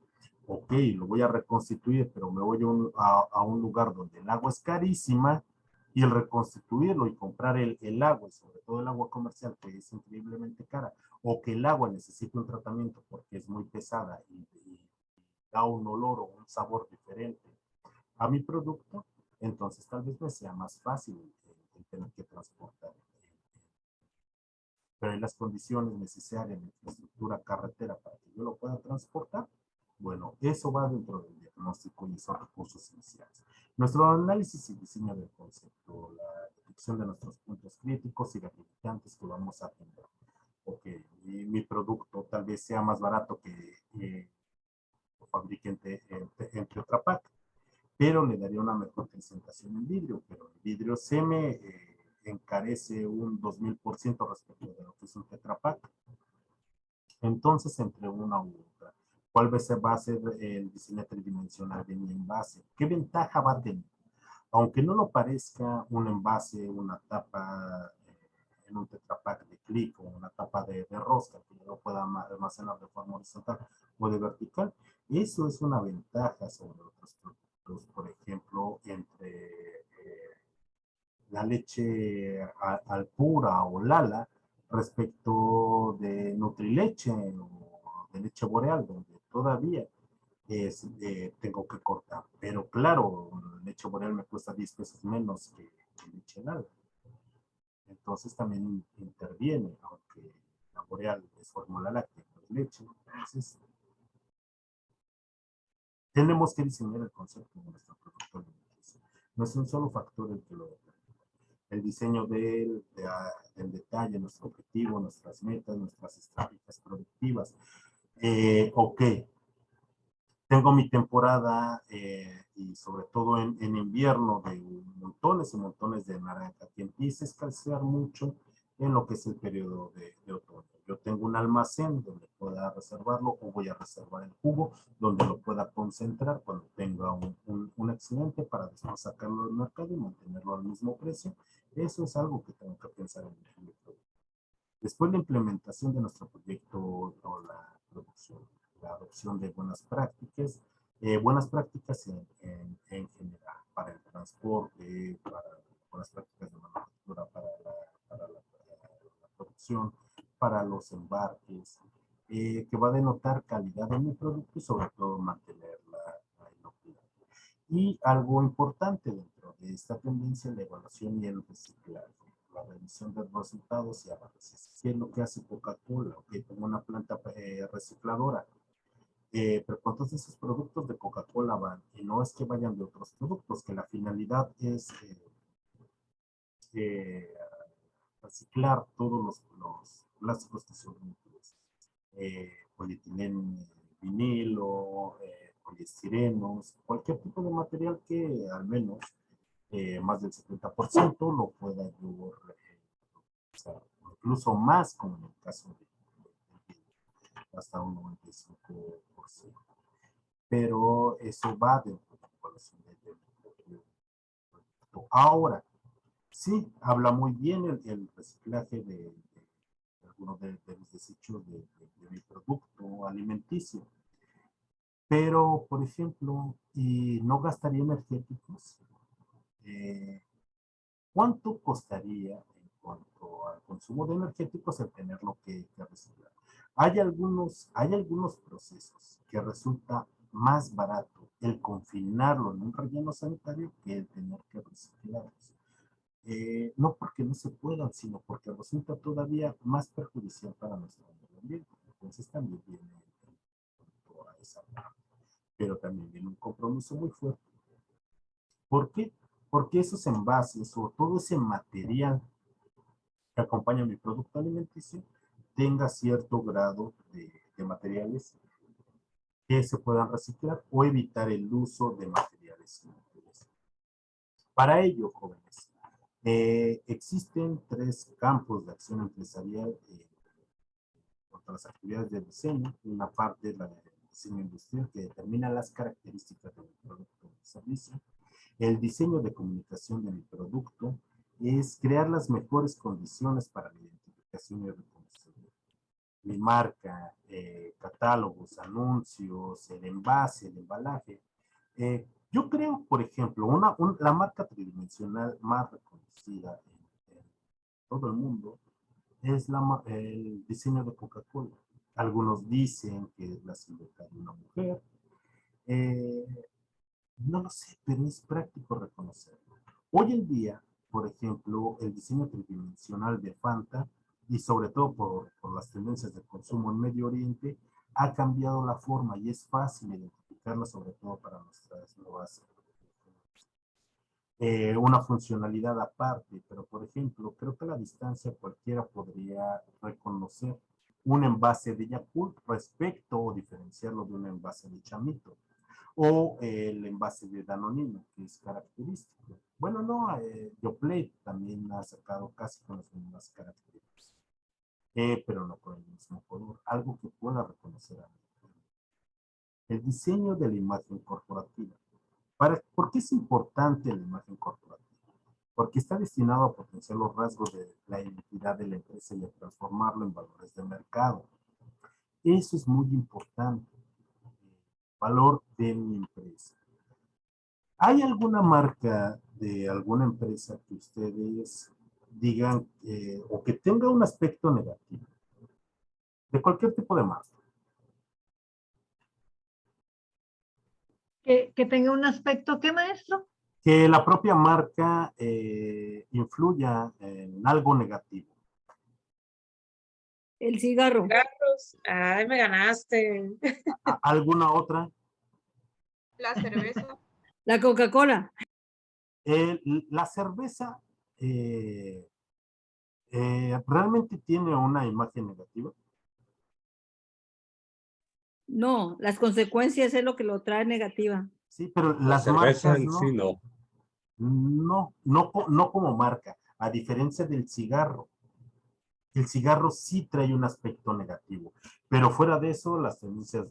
Ok, lo voy a reconstituir, pero me voy a un lugar donde el agua es carísima y el reconstituirlo y comprar el agua, y sobre todo el agua comercial, que es increíblemente cara, o que el agua necesite un tratamiento porque es muy pesada y da un olor o un sabor diferente a mi producto, entonces tal vez me sea más fácil el tener que transportar. Pero en las condiciones necesarias de infraestructura carretera para que yo lo pueda transportar, bueno, eso va dentro del diagnóstico y son recursos iniciales. Nuestro análisis y diseño del concepto, la detección de nuestros puntos críticos y limitantes que vamos a atender. Porque mi producto tal vez sea más barato que lo fabrique en Tetra Pak, pero le daría una mejor presentación en vidrio, pero el vidrio se me encarece un 2000% respecto de lo que es un Tetra Pak. Entonces, entre una u otra, ¿cuál va a ser el diseño tridimensional de mi envase? ¿Qué ventaja va a tener? Aunque no lo parezca, un envase, una tapa en un Tetra Pak de clic o una tapa de rosca que yo lo pueda almacenar de forma horizontal o de vertical, eso es una ventaja sobre otros productos. Por ejemplo, entre la leche Alpura o Lala respecto de Nutrileche o de leche Boreal, donde todavía tengo que cortar. Pero claro, leche Boreal me cuesta 10 pesos menos que leche Lala. Entonces también interviene, aunque la Boreal es fórmula láctea, es leche. Entonces, tenemos que diseñar el concepto de nuestro producto alimenticio. No es un solo factor el que lo determina. El diseño del detalle, nuestro objetivo, nuestras metas, nuestras estrategias productivas. Ok, tengo mi temporada y sobre todo en invierno de montones y montones de naranja que empieza a escasear mucho en lo que es el periodo de otoño. Yo tengo un almacén donde pueda reservarlo o voy a reservar el jugo donde lo pueda concentrar cuando tenga un excedente para después sacarlo del mercado y mantenerlo al mismo precio. Eso es algo que tengo que pensar en el proyecto. Después la implementación de nuestro proyecto o la producción, la adopción de buenas prácticas en general, para el transporte, para buenas prácticas de manufactura, para la producción, para los embarques, que va a denotar calidad de mi producto y sobre todo mantener la inocuidad. Y algo importante dentro de esta tendencia, la evaluación y el reciclaje, la revisión de resultados y avances. ¿Qué es lo que hace Coca-Cola? Que tengo una planta recicladora. Pero ¿cuántos de esos productos de Coca-Cola van? Y no es que vayan de otros productos, que la finalidad es reciclar todos los plásticos que son útiles. Polietileno, vinilo, poliestirenos, cualquier tipo de material que al menos más del 70% lo pueda yo reutilizar, incluso más como en el caso de hasta un 95%. Pero eso va dentro de la evaluación del producto. Ahora, sí, habla muy bien el reciclaje de algunos de los desechos de mi producto alimenticio. Pero, por ejemplo, y no gastaría energéticos, ¿cuánto costaría cuanto al consumo de energéticos, el tenerlo que reciclar. Hay algunos procesos que resulta más barato el confinarlo en un relleno sanitario que el tener que reciclarlos. No porque no se puedan, sino porque resulta todavía más perjudicial para nuestro medio ambiente. Entonces también viene toda esa parte. Pero también viene un compromiso muy fuerte. ¿Por qué? Porque esos envases o todo ese material que acompaña mi producto alimenticio tenga cierto grado de materiales que se puedan reciclar o evitar el uso de materiales inútiles. Para ello, jóvenes, existen 3 campos de acción empresarial contra las actividades de diseño. Una parte es la de diseño industrial, que determina las características de mi producto o servicio. El diseño de comunicación de mi producto es crear las mejores condiciones para la identificación y reconocimiento. Mi marca, catálogos, anuncios, el envase, el embalaje. Yo creo, por ejemplo, la marca tridimensional más reconocida en todo el mundo es el diseño de Coca-Cola. Algunos dicen que es la silueta de una mujer. No lo sé, pero es práctico reconocerlo. Hoy en día, por ejemplo, el diseño tridimensional de Fanta, y sobre todo por las tendencias de consumo en Medio Oriente, ha cambiado la forma y es fácil identificarla, sobre todo para nuestras nuevas una funcionalidad aparte, pero por ejemplo, creo que a la distancia cualquiera podría reconocer un envase de Yakult respecto o diferenciarlo de un envase de Chamito o el envase de Danonino, que es característico. Bueno, no, Yoplait también ha sacado casi con las mismas características, pero no con el mismo color, algo que pueda reconocer a mí. El diseño de la imagen corporativa. ¿Por qué es importante la imagen corporativa? Porque está destinado a potenciar los rasgos de la identidad de la empresa y a transformarlo en valores de mercado. Eso es muy importante. Valor de mi empresa. ¿Hay alguna marca de alguna empresa que ustedes digan o que tenga un aspecto negativo? De cualquier tipo de marca. Que tenga un aspecto, ¿qué, maestro? Que la propia marca influya en algo negativo. El cigarro. Carlos, ay, me ganaste. ¿Alguna otra? La cerveza. La Coca-Cola. La cerveza realmente tiene una imagen negativa. No, las consecuencias es lo que lo trae negativa. Sí, pero La las cerveza marcas en sí no. no como marca, a diferencia del cigarro. El cigarro sí trae un aspecto negativo, pero fuera de eso, las tendencias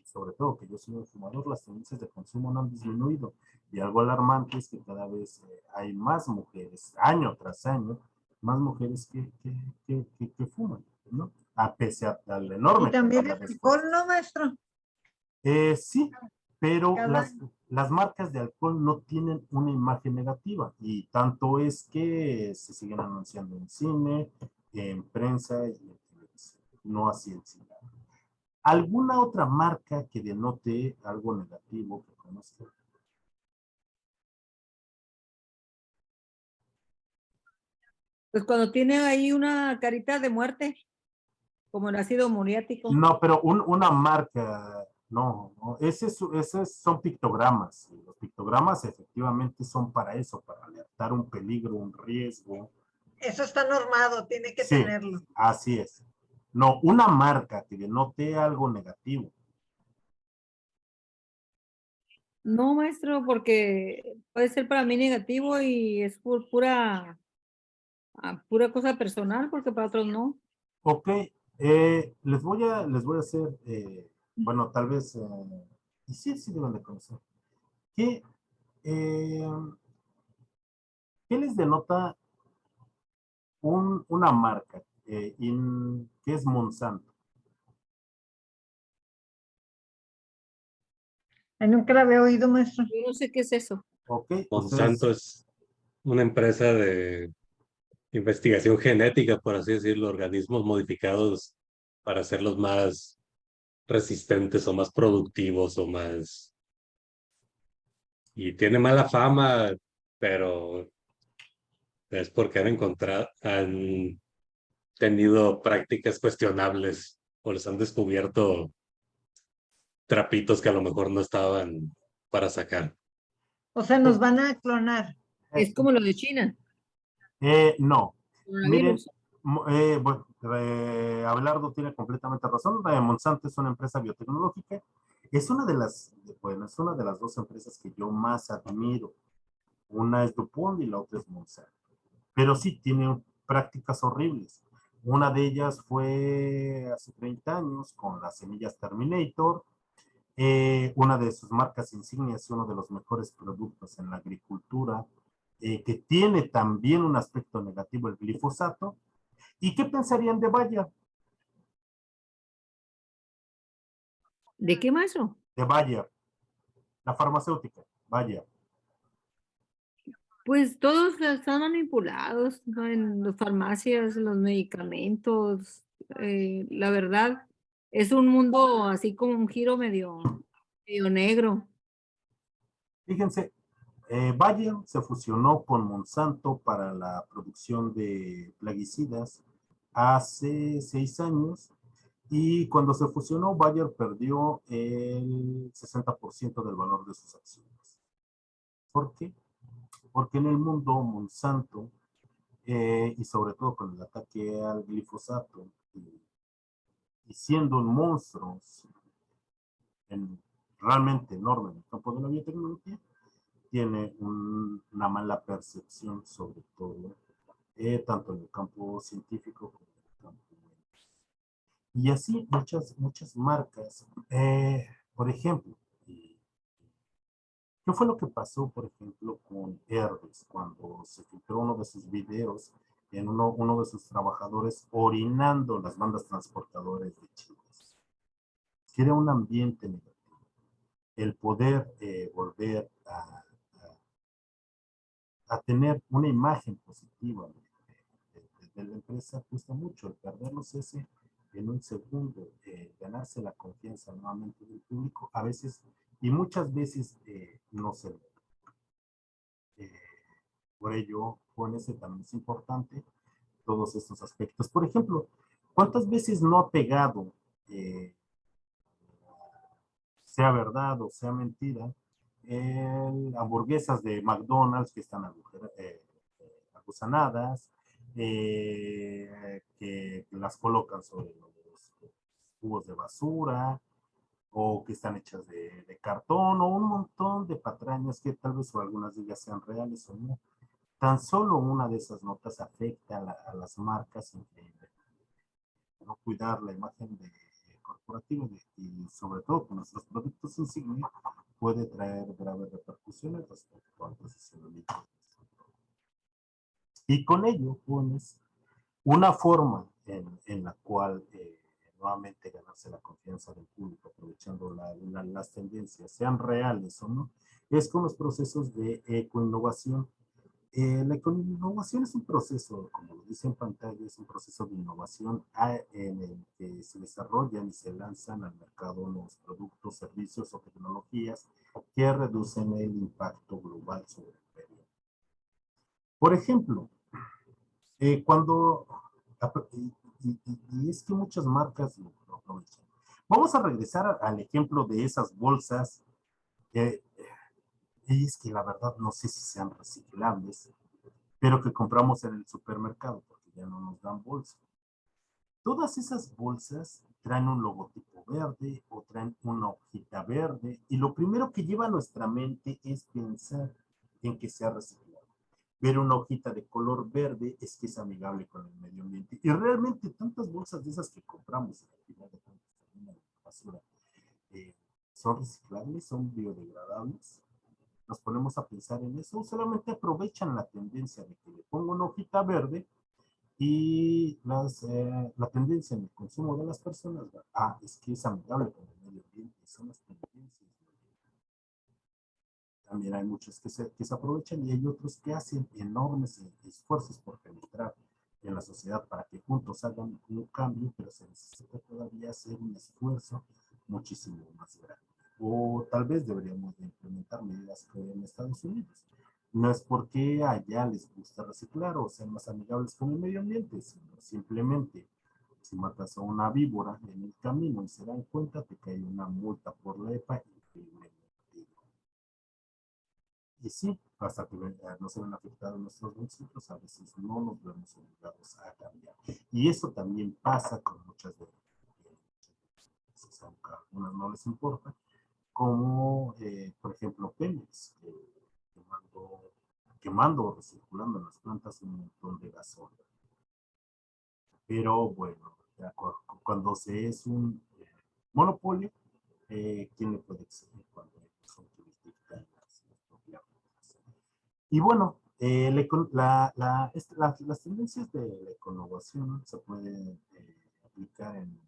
sobre todo que yo soy un fumador, las tendencias de consumo no han disminuido. Y algo alarmante es que cada vez hay más mujeres, año tras año, más mujeres que fuman, ¿no? A pesar del enorme Y también el cantidad de alcohol, esfuerzos. ¿no, maestro? Sí, pero Cada las marcas de alcohol no tienen una imagen negativa y tanto es que se siguen anunciando en cine, en prensa y en televisión, no así el cigarro. ¿Alguna otra marca que denote algo negativo que conozca? Pues cuando tiene ahí una carita de muerte, como el ácido muriático. No, pero una marca, no, esos son pictogramas. Y los pictogramas efectivamente son para eso, para alertar un peligro, un riesgo. Eso está normado, tiene que Sí, tenerlo. así es. No, una marca que denote algo negativo. No, maestro, porque puede ser para mí negativo y es pura cosa personal, porque para otros no. Ok, les voy a hacer, bueno, tal vez, y sí deben de conocer. ¿Qué, eh, ¿qué les denota una marca que es Monsanto? Nunca la había oído, maestro. Yo no sé qué es eso. Ok, Monsanto es una empresa de investigación genética, por así decirlo, organismos modificados para hacerlos más resistentes o más productivos o más... Y tiene mala fama, pero es porque han tenido prácticas cuestionables o les han descubierto trapitos que a lo mejor no estaban para sacar. O sea, nos van a clonar. Es como lo de China, No, miren, coronavirus. bueno, Abelardo tiene completamente razón. Monsanto es una empresa biotecnológica. Es una de las, bueno, es una de las dos empresas que yo más admiro. Una es DuPont y la otra es Monsanto. Pero sí, tiene prácticas horribles. Una de ellas fue hace 30 años con las semillas Terminator. Una de sus marcas insignias y uno de los mejores productos en la agricultura, que tiene también un aspecto negativo, el glifosato. ¿Y qué pensarían de Bayer? ¿De qué maestro? De Bayer, la farmacéutica, Bayer. Pues todos están manipulados, ¿no? En las farmacias, los medicamentos. La verdad, es un mundo así como un giro medio negro. Fíjense, Bayer se fusionó con Monsanto para la producción de plaguicidas hace 6 años y cuando se fusionó, Bayer perdió el 60% del valor de sus acciones. ¿Por qué? Porque en el mundo Monsanto, y sobre todo con el ataque al glifosato, y siendo un monstruo realmente enorme en el campo de la biotecnología, tiene una mala percepción sobre todo, tanto en el campo científico como en el campo médico. Y así muchas marcas, por ejemplo, ¿qué fue lo que pasó, por ejemplo, con Herdes cuando se filtró uno de sus videos en uno de sus trabajadores orinando las bandas transportadoras de chicos? Que era un ambiente negativo. El poder volver a tener una imagen positiva de la empresa cuesta mucho. El perderlos ese en un segundo, ganarse la confianza nuevamente del público, a veces y muchas veces no se ve. Eh, por ello, con ese también es importante todos estos aspectos. Por ejemplo, ¿cuántas veces no ha pegado, sea verdad o sea mentira, hamburguesas de McDonald's que están agusanadas, que las colocan sobre los cubos de basura, o que están hechas de cartón, o un montón de patrañas que tal vez o algunas de ellas sean reales o no? Tan solo una de esas notas afecta a las marcas increíble. No cuidar la imagen corporativa y sobre todo con nuestros productos insignia puede traer graves repercusiones respecto al posicionamiento. Y con ello pones una forma en la cual nuevamente ganarse la confianza del público, aprovechando las tendencias, sean reales o no, es con los procesos de ecoinnovación. La ecoinnovación es un proceso, como lo dice en pantalla, es un proceso de innovación en el que se desarrollan y se lanzan al mercado nuevos productos, servicios o tecnologías que reducen el impacto global sobre el medio. Por ejemplo, cuando, y es que muchas marcas lo aprovechan. Vamos a regresar al ejemplo de esas bolsas, y es que la verdad no sé si sean reciclables, pero que compramos en el supermercado, porque ya no nos dan bolsa. Todas esas bolsas traen un logotipo verde o traen una hojita verde, y lo primero que lleva a nuestra mente es pensar en que sea reciclable. Ver una hojita de color verde es que es amigable con el medio ambiente. Y realmente tantas bolsas de esas que compramos en la de basura, ¿son reciclables? ¿Son biodegradables? Nos ponemos a pensar en eso, solamente aprovechan la tendencia de que le pongo una hojita verde y la tendencia en el consumo de las personas, es que es amigable con el medio ambiente, son las tendencias también hay muchos que se aprovechan y hay otros que hacen enormes esfuerzos por penetrar en la sociedad para que juntos hagan un cambio, pero se necesita todavía hacer un esfuerzo muchísimo más grande. O tal vez deberíamos de implementar medidas que en Estados Unidos. No es porque allá les gusta reciclar o sean más amigables con el medio ambiente, sino simplemente si matas a una víbora en el camino y se dan cuenta, te cae una multa por la EPA increíblemente. Y sí, hasta que no se ven afectados nuestros bolsillos, a veces no nos vemos obligados a cambiar. Y eso también pasa con muchas de las aunque a algunas no les importa, como por ejemplo Pemex, quemando o recirculando en las plantas un montón de gasolina. Pero bueno, cuando se es un monopolio, ¿quién le puede exigir cuando son quienes dictan las propias reglas? Y bueno, las tendencias de la econovación se pueden aplicar en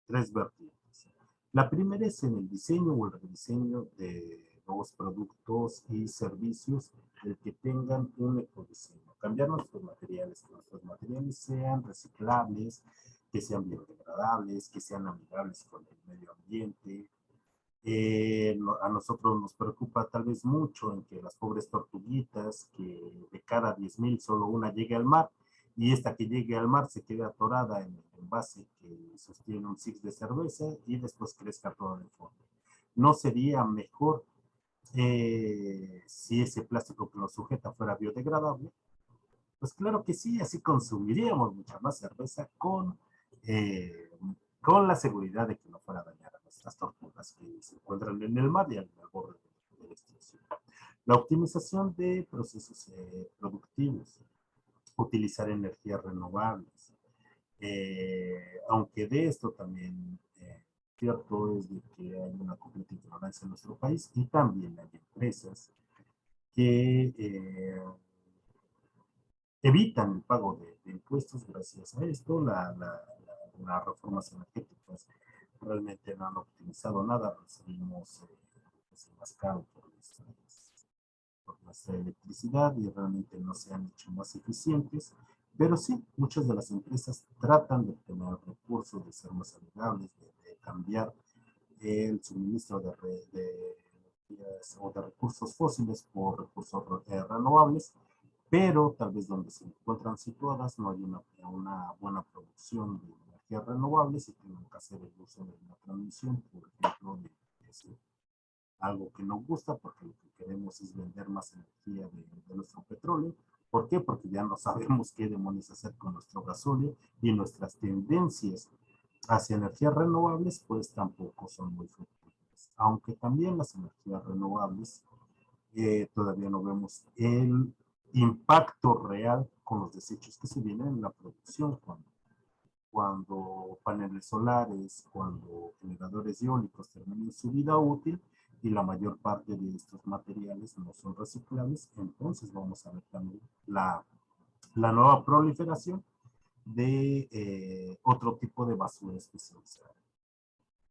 tres vertientes. La primera es en el diseño o el rediseño de nuevos productos y servicios el que tengan un ecodiseño. Cambiar nuestros materiales, que nuestros materiales sean reciclables, que sean biodegradables, que sean amigables con el medio ambiente. A nosotros nos preocupa tal vez mucho en que las pobres tortuguitas, que de cada 10,000 solo una llegue al mar, y esta que llegue al mar se quede atorada en el envase que sostiene un six de cerveza y después crezca todo el fondo. ¿No sería mejor si ese plástico que lo sujeta fuera biodegradable? Pues claro que sí, así consumiríamos mucha más cerveza eh, con la seguridad de que no fuera a dañar a nuestras tortugas que se encuentran en el mar y al borde de la extinción. La optimización de procesos productivos, utilizar energías renovables, aunque de esto también cierto es de que hay una completa ignorancia en nuestro país y también hay empresas que evitan el pago de impuestos gracias a esto. Las reformas energéticas realmente no han optimizado nada, recibimos más caro por nuestra electricidad y realmente no se han hecho más eficientes. Pero sí, muchas de las empresas tratan de obtener recursos, de ser más amigables, de cambiar el suministro o de recursos fósiles por recursos renovables, pero tal vez donde se encuentran situadas no hay una buena producción de energías renovables y tienen que hacer el uso de una transmisión, por ejemplo, de algo que nos gusta porque lo que queremos es vender más energía de nuestro petróleo. ¿Por qué? Porque ya no sabemos qué demonios hacer con nuestro gasóleo y nuestras tendencias hacia energías renovables pues tampoco son muy fructíferas. Aunque también las energías renovables todavía no vemos el impacto real con los desechos que se vienen en la producción cuando paneles solares, cuando generadores eólicos terminen su vida útil y la mayor parte de estos materiales no son reciclables, entonces vamos a ver también la nueva proliferación de otro tipo de basura especializada.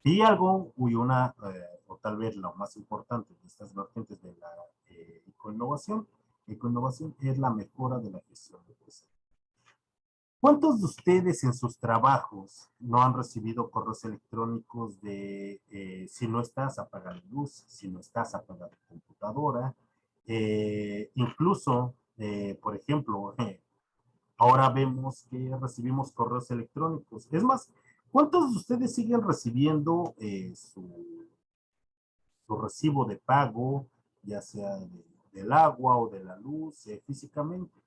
Y algo, o tal vez lo más importante de estas vertientes de la ecoinnovación es la mejora de la gestión de residuos. ¿Cuántos de ustedes en sus trabajos no han recibido correos electrónicos de si no estás, apaga la luz, si no estás, apaga tu computadora? Incluso, por ejemplo, ahora vemos que recibimos correos electrónicos. Es más, ¿cuántos de ustedes siguen recibiendo su recibo de pago, ya sea del agua o de la luz, físicamente?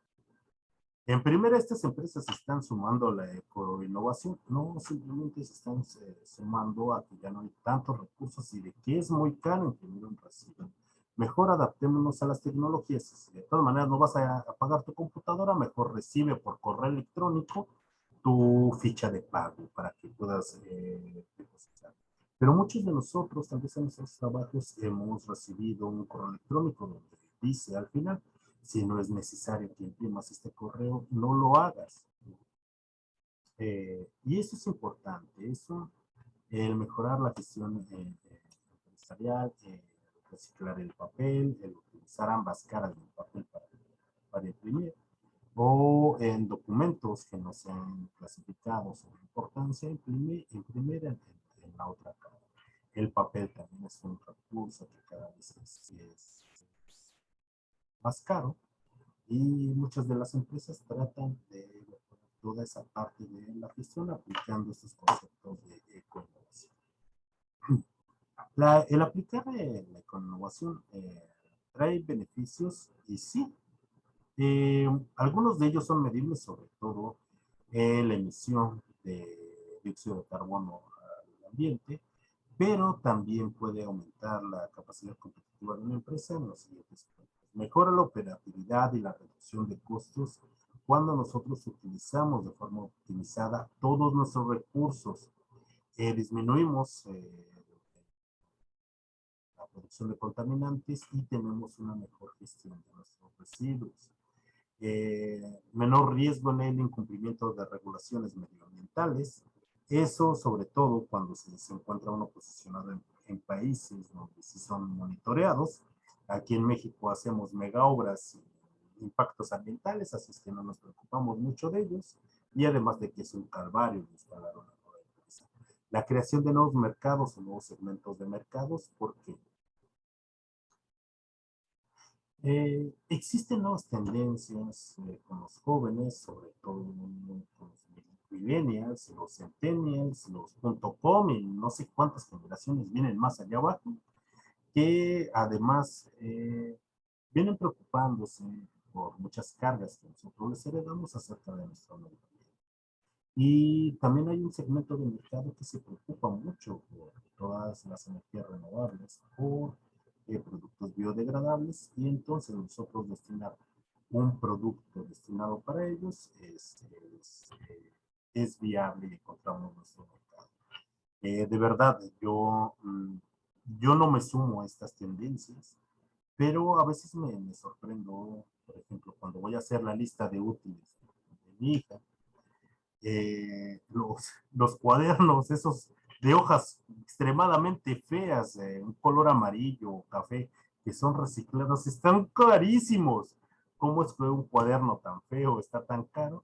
En primera, estas empresas están sumando a la ecoinnovación, no simplemente se están sumando a que ya no hay tantos recursos y de que es muy caro imprimir un recibo. Mejor adaptémonos a las tecnologías. Si de todas maneras no vas a pagar tu computadora, mejor recibe por correo electrónico tu ficha de pago para que puedas depositar. Pero muchos de nosotros, tal vez en nuestros trabajos, hemos recibido un correo electrónico donde dice al final, si no es necesario que imprimas este correo, no lo hagas. Y eso es importante, el mejorar la gestión empresarial, reciclar el papel, el utilizar ambas caras del papel para imprimir, o en documentos que no sean clasificados o de importancia, imprimir en la otra cara. El papel también es un recurso que cada vez es más caro, y muchas de las empresas tratan de mejorar toda esa parte de la gestión aplicando estos conceptos de ecoinnovación. El aplicar la ecoinnovación trae beneficios, y sí, algunos de ellos son medibles, sobre todo la emisión de dióxido de carbono al ambiente, pero también puede aumentar la capacidad competitiva de una empresa en los siguientes puntos. Mejora la operatividad y la reducción de costos cuando nosotros utilizamos de forma optimizada todos nuestros recursos. Disminuimos la producción de contaminantes y tenemos una mejor gestión de nuestros residuos. Menor riesgo en el incumplimiento de regulaciones medioambientales. Eso sobre todo cuando se encuentra uno posicionado en países donde sí son monitoreados. Aquí en México hacemos mega obras y impactos ambientales, así es que no nos preocupamos mucho de ellos, y además de que es un calvario instalar una nueva empresa. La creación de nuevos mercados o nuevos segmentos de mercados, ¿por qué? Existen nuevas tendencias con los jóvenes, sobre todo con los millennials, los centennials, los .com y no sé cuántas generaciones vienen más allá abajo, que además vienen preocupándose por muchas cargas que nosotros les heredamos acerca de nuestro medio ambiente. Y también hay un segmento de mercado que se preocupa mucho por todas las energías renovables, por productos biodegradables, y entonces nosotros destinar un producto destinado para ellos es viable y encontramos nuestro mercado. De verdad, yo no me sumo a estas tendencias, pero a veces me sorprendo, por ejemplo, cuando voy a hacer la lista de útiles de mi hija, los cuadernos, esos de hojas extremadamente feas, un color amarillo o café, que son reciclados, están carísimos. ¿Cómo es que un cuaderno tan feo está tan caro?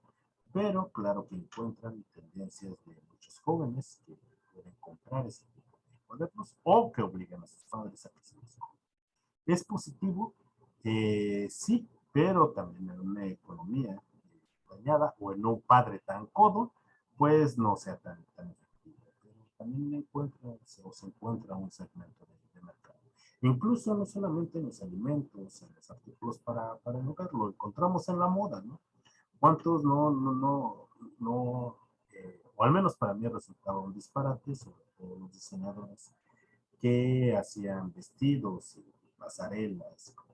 Pero claro que encuentran tendencias de muchos jóvenes que pueden comprar ese tipo de cuadernos o que obligan a sus padres a que se los compren. ¿Es positivo? Sí, pero también en una economía dañada o en un padre tan codo, pues no sea tan efectivo. Pero también se encuentra un segmento de mercado. Incluso no solamente en los alimentos, en los artículos para el hogar, lo encontramos en la moda, ¿no? ¿Cuántos o al menos para mí resultaba un disparate, sobre todo los diseñadores que hacían vestidos y pasarelas con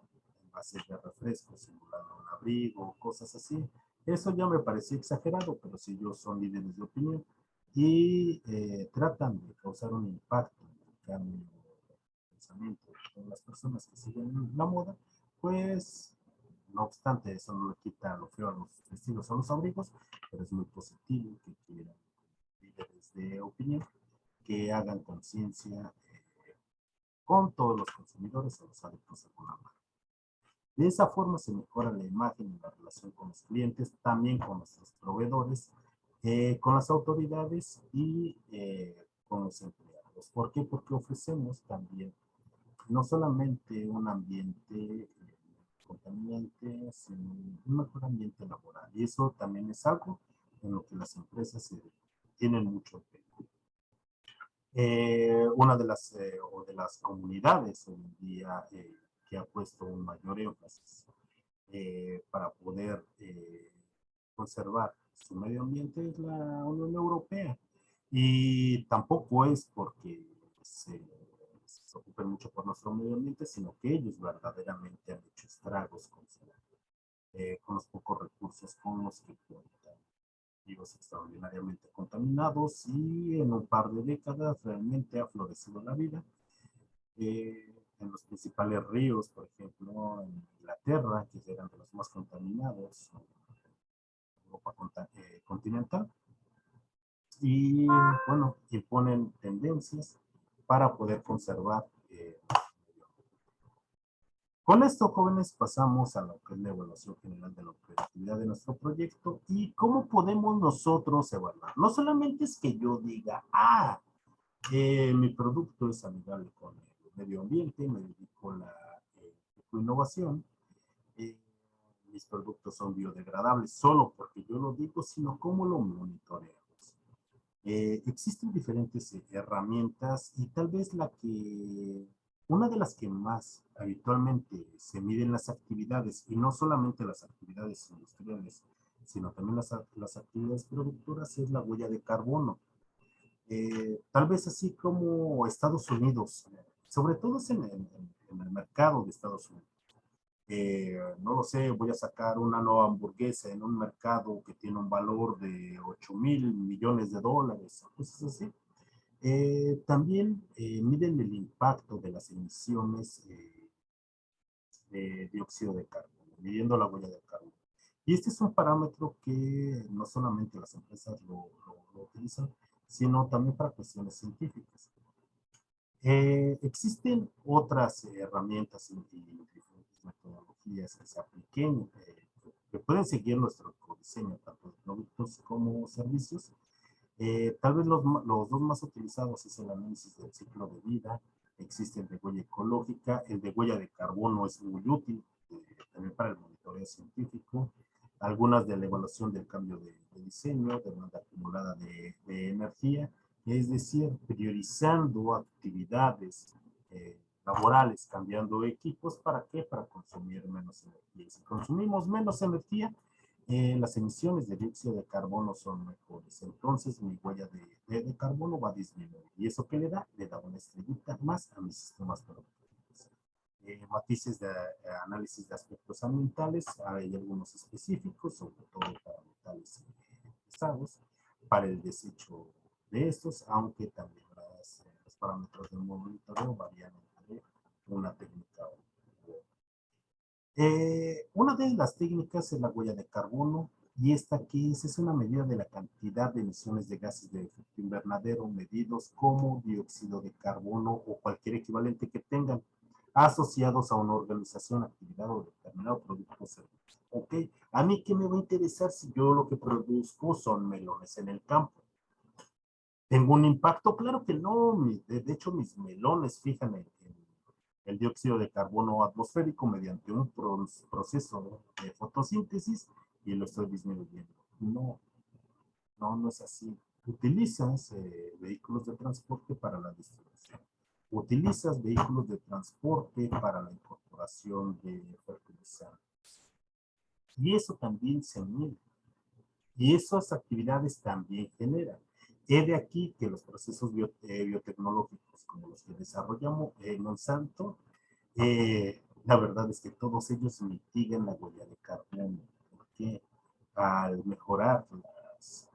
envases de refrescos simulando un abrigo, cosas así? Eso ya me parecía exagerado, pero si ellos son líderes de opinión y tratan de causar un impacto en el cambio de pensamiento de las personas que siguen la moda, pues no obstante, eso no le quita lo feo a los vestidos o a los abrigos, pero es muy positivo que quieran líderes de opinión que hagan conciencia con todos los consumidores o los adeptos de alguna marca. De esa forma se mejora la imagen y la relación con los clientes, también con nuestros proveedores, con las autoridades y con los empleados. ¿Por qué? Porque ofrecemos también no solamente un ambiente contaminante, sino un mejor ambiente laboral. Y eso también es algo en lo que las empresas tienen mucho empeño. Una de las comunidades hoy en día que ha puesto un mayor énfasis para poder conservar su medio ambiente es la Unión Europea. Y tampoco es porque se preocupen mucho por nuestro medio ambiente, sino que ellos verdaderamente han hecho estragos con los pocos recursos con los que cuentan. Extraordinariamente contaminados, y en un par de décadas realmente ha florecido la vida. En los principales ríos, por ejemplo, en Inglaterra, que eran de los más contaminados, Europa continental, y bueno, imponen tendencias para poder conservar Con esto, jóvenes, pasamos a lo que es la evaluación general de la operatividad de nuestro proyecto y cómo podemos nosotros evaluar. No solamente es que yo diga, mi producto es amigable con el medio ambiente, me dedico a la innovación, mis productos son biodegradables, solo porque yo lo digo, sino cómo lo monitoreamos. Existen diferentes herramientas y tal vez una de las que más habitualmente se miden las actividades, y no solamente las actividades industriales, sino también las actividades productoras, es la huella de carbono. Tal vez así como Estados Unidos, sobre todo es en el mercado de Estados Unidos. No lo sé, voy a sacar una nueva hamburguesa en un mercado que tiene un valor de 8,000 millones de dólares, cosas así. También miden el impacto de las emisiones de dióxido de carbono, midiendo la huella de carbono. Y este es un parámetro que no solamente las empresas lo utilizan, sino también para cuestiones científicas. Existen otras herramientas y diferentes metodologías que se apliquen, que pueden seguir nuestro diseño, tanto de productos como servicios. Tal vez los dos más utilizados es el análisis del ciclo de vida, existe el de huella ecológica, el de huella de carbono es muy útil también para el monitoreo científico, algunas de la evaluación del cambio de diseño, demanda acumulada de energía, es decir, priorizando actividades laborales, cambiando equipos, ¿para qué? Para consumir menos energía. Si consumimos menos energía, las emisiones de dióxido de carbono son mejores. Entonces mi huella de carbono va a disminuir. ¿Y eso qué le da? Le da una estrellita más a mis sistemas productivos. Matices de análisis de aspectos ambientales, hay algunos específicos, sobre todo para metales pesados, para el desecho de estos, aunque también los parámetros del monitoreo varían entre una técnica u otra. Una de las técnicas es la huella de carbono, y esta que es una medida de la cantidad de emisiones de gases de efecto invernadero medidos como dióxido de carbono o cualquier equivalente que tengan asociados a una organización, actividad o determinado producto o servicio. Ok, a mí qué me va a interesar si yo lo que produzco son melones en el campo. ¿Tengo un impacto? Claro que no. De hecho, mis melones fijan el dióxido de carbono atmosférico mediante un proceso de fotosíntesis y lo estoy disminuyendo. No es así. Utilizas vehículos de transporte para la distribución. Utilizas vehículos de transporte para la incorporación de fertilizantes. Y eso también se mide. Y esas actividades también generan. He de aquí que los procesos biotecnológicos como los que desarrollamos en Monsanto, la verdad es que todos ellos mitigan la huella de carbono, porque al mejorar las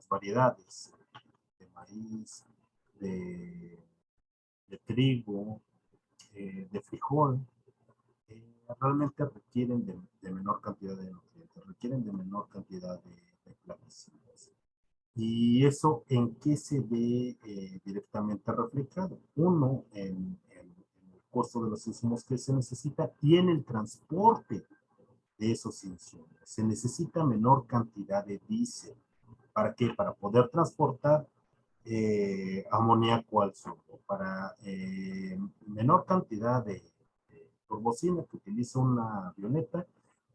variedades de maíz, de trigo, de frijol, realmente requieren de menor cantidad de nutrientes, requieren de menor cantidad de plaguicidas. ¿Y eso en qué se ve directamente reflejado? Uno, en el costo de los insumos que se necesita y en el transporte de esos insumos. Se necesita menor cantidad de diésel. ¿Para qué? Para poder transportar amoníaco al suelo. Para menor cantidad de turbocina que utiliza una avioneta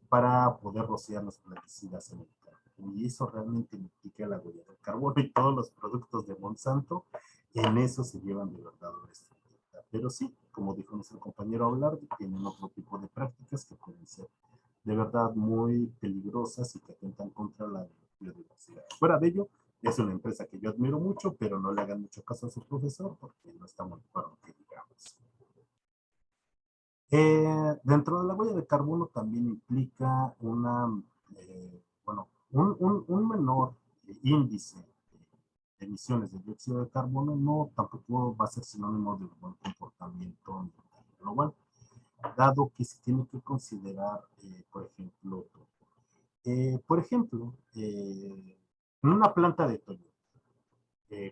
para poder rociar los plaguicidas en el campo. Y eso realmente implica la huella del carbono, y todos los productos de Monsanto en eso se llevan de verdad una estrategia. Pero sí, como dijo nuestro compañero Abelardo, tienen otro tipo de prácticas que pueden ser de verdad muy peligrosas y que atentan contra la biodiversidad. Fuera de ello, es una empresa que yo admiro mucho, pero no le hagan mucho caso a su profesor porque no estamos de acuerdo que digamos. Dentro de la huella de carbono también implica un menor índice de emisiones de dióxido de carbono, no tampoco va a ser sinónimo de un buen comportamiento global, dado que se tiene que considerar, por ejemplo, en una planta de Toyota,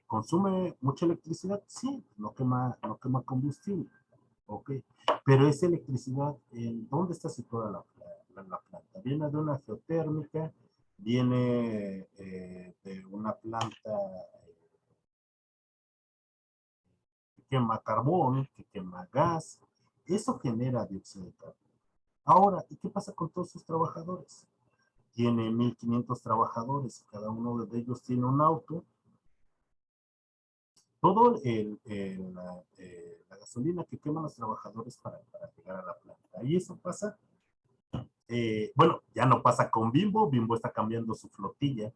¿consume mucha electricidad? Sí, no quema combustible. Ok, pero esa electricidad, ¿dónde está situada la planta? ¿Viene de una geotérmica? ¿Viene de una planta que quema carbón, que quema gas? Eso genera dióxido de carbono. Ahora, ¿y qué pasa con todos sus trabajadores? Tiene 1,500 trabajadores, cada uno de ellos tiene un auto. Todo la gasolina que queman los trabajadores para llegar a la planta. Y eso pasa, bueno, ya no pasa con Bimbo. Bimbo está cambiando su flotilla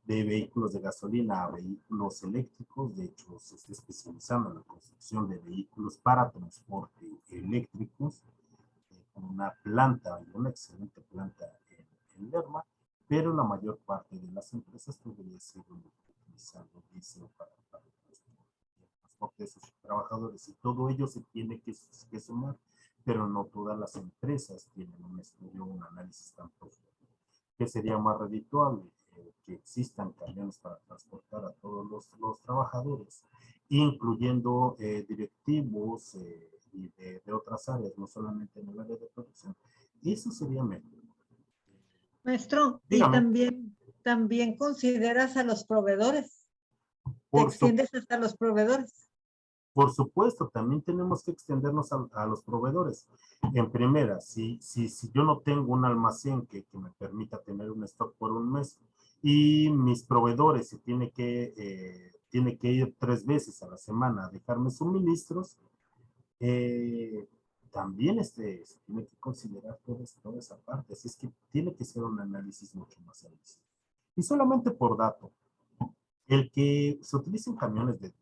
de vehículos de gasolina a vehículos eléctricos. De hecho, se está especializando en la construcción de vehículos para transporte eléctricos, con una planta, una excelente planta en Lerma, pero la mayor parte de las empresas todavía siguen utilizando diésel para el transporte de sus trabajadores, y todo ello se tiene que sumar, pero no todas las empresas tienen un estudio, un análisis tan profundo. ¿Qué sería más redituable? Que existan camiones para transportar a todos los trabajadores, incluyendo directivos y de otras áreas, no solamente en el área de producción. Eso sería mejor. Maestro, y Dígame. también consideras a los proveedores. Te Por, su- extiendes hasta los proveedores. por supuesto, también tenemos que extendernos a los proveedores. En primera, si yo no tengo un almacén que me permita tener un stock por un mes, y mis proveedores se tiene que ir 3 veces a la semana a dejarme suministros, también se tiene que considerar toda esa parte. Así es que tiene que ser un análisis mucho más sencillo. Y solamente por dato, el que se utilicen camiones de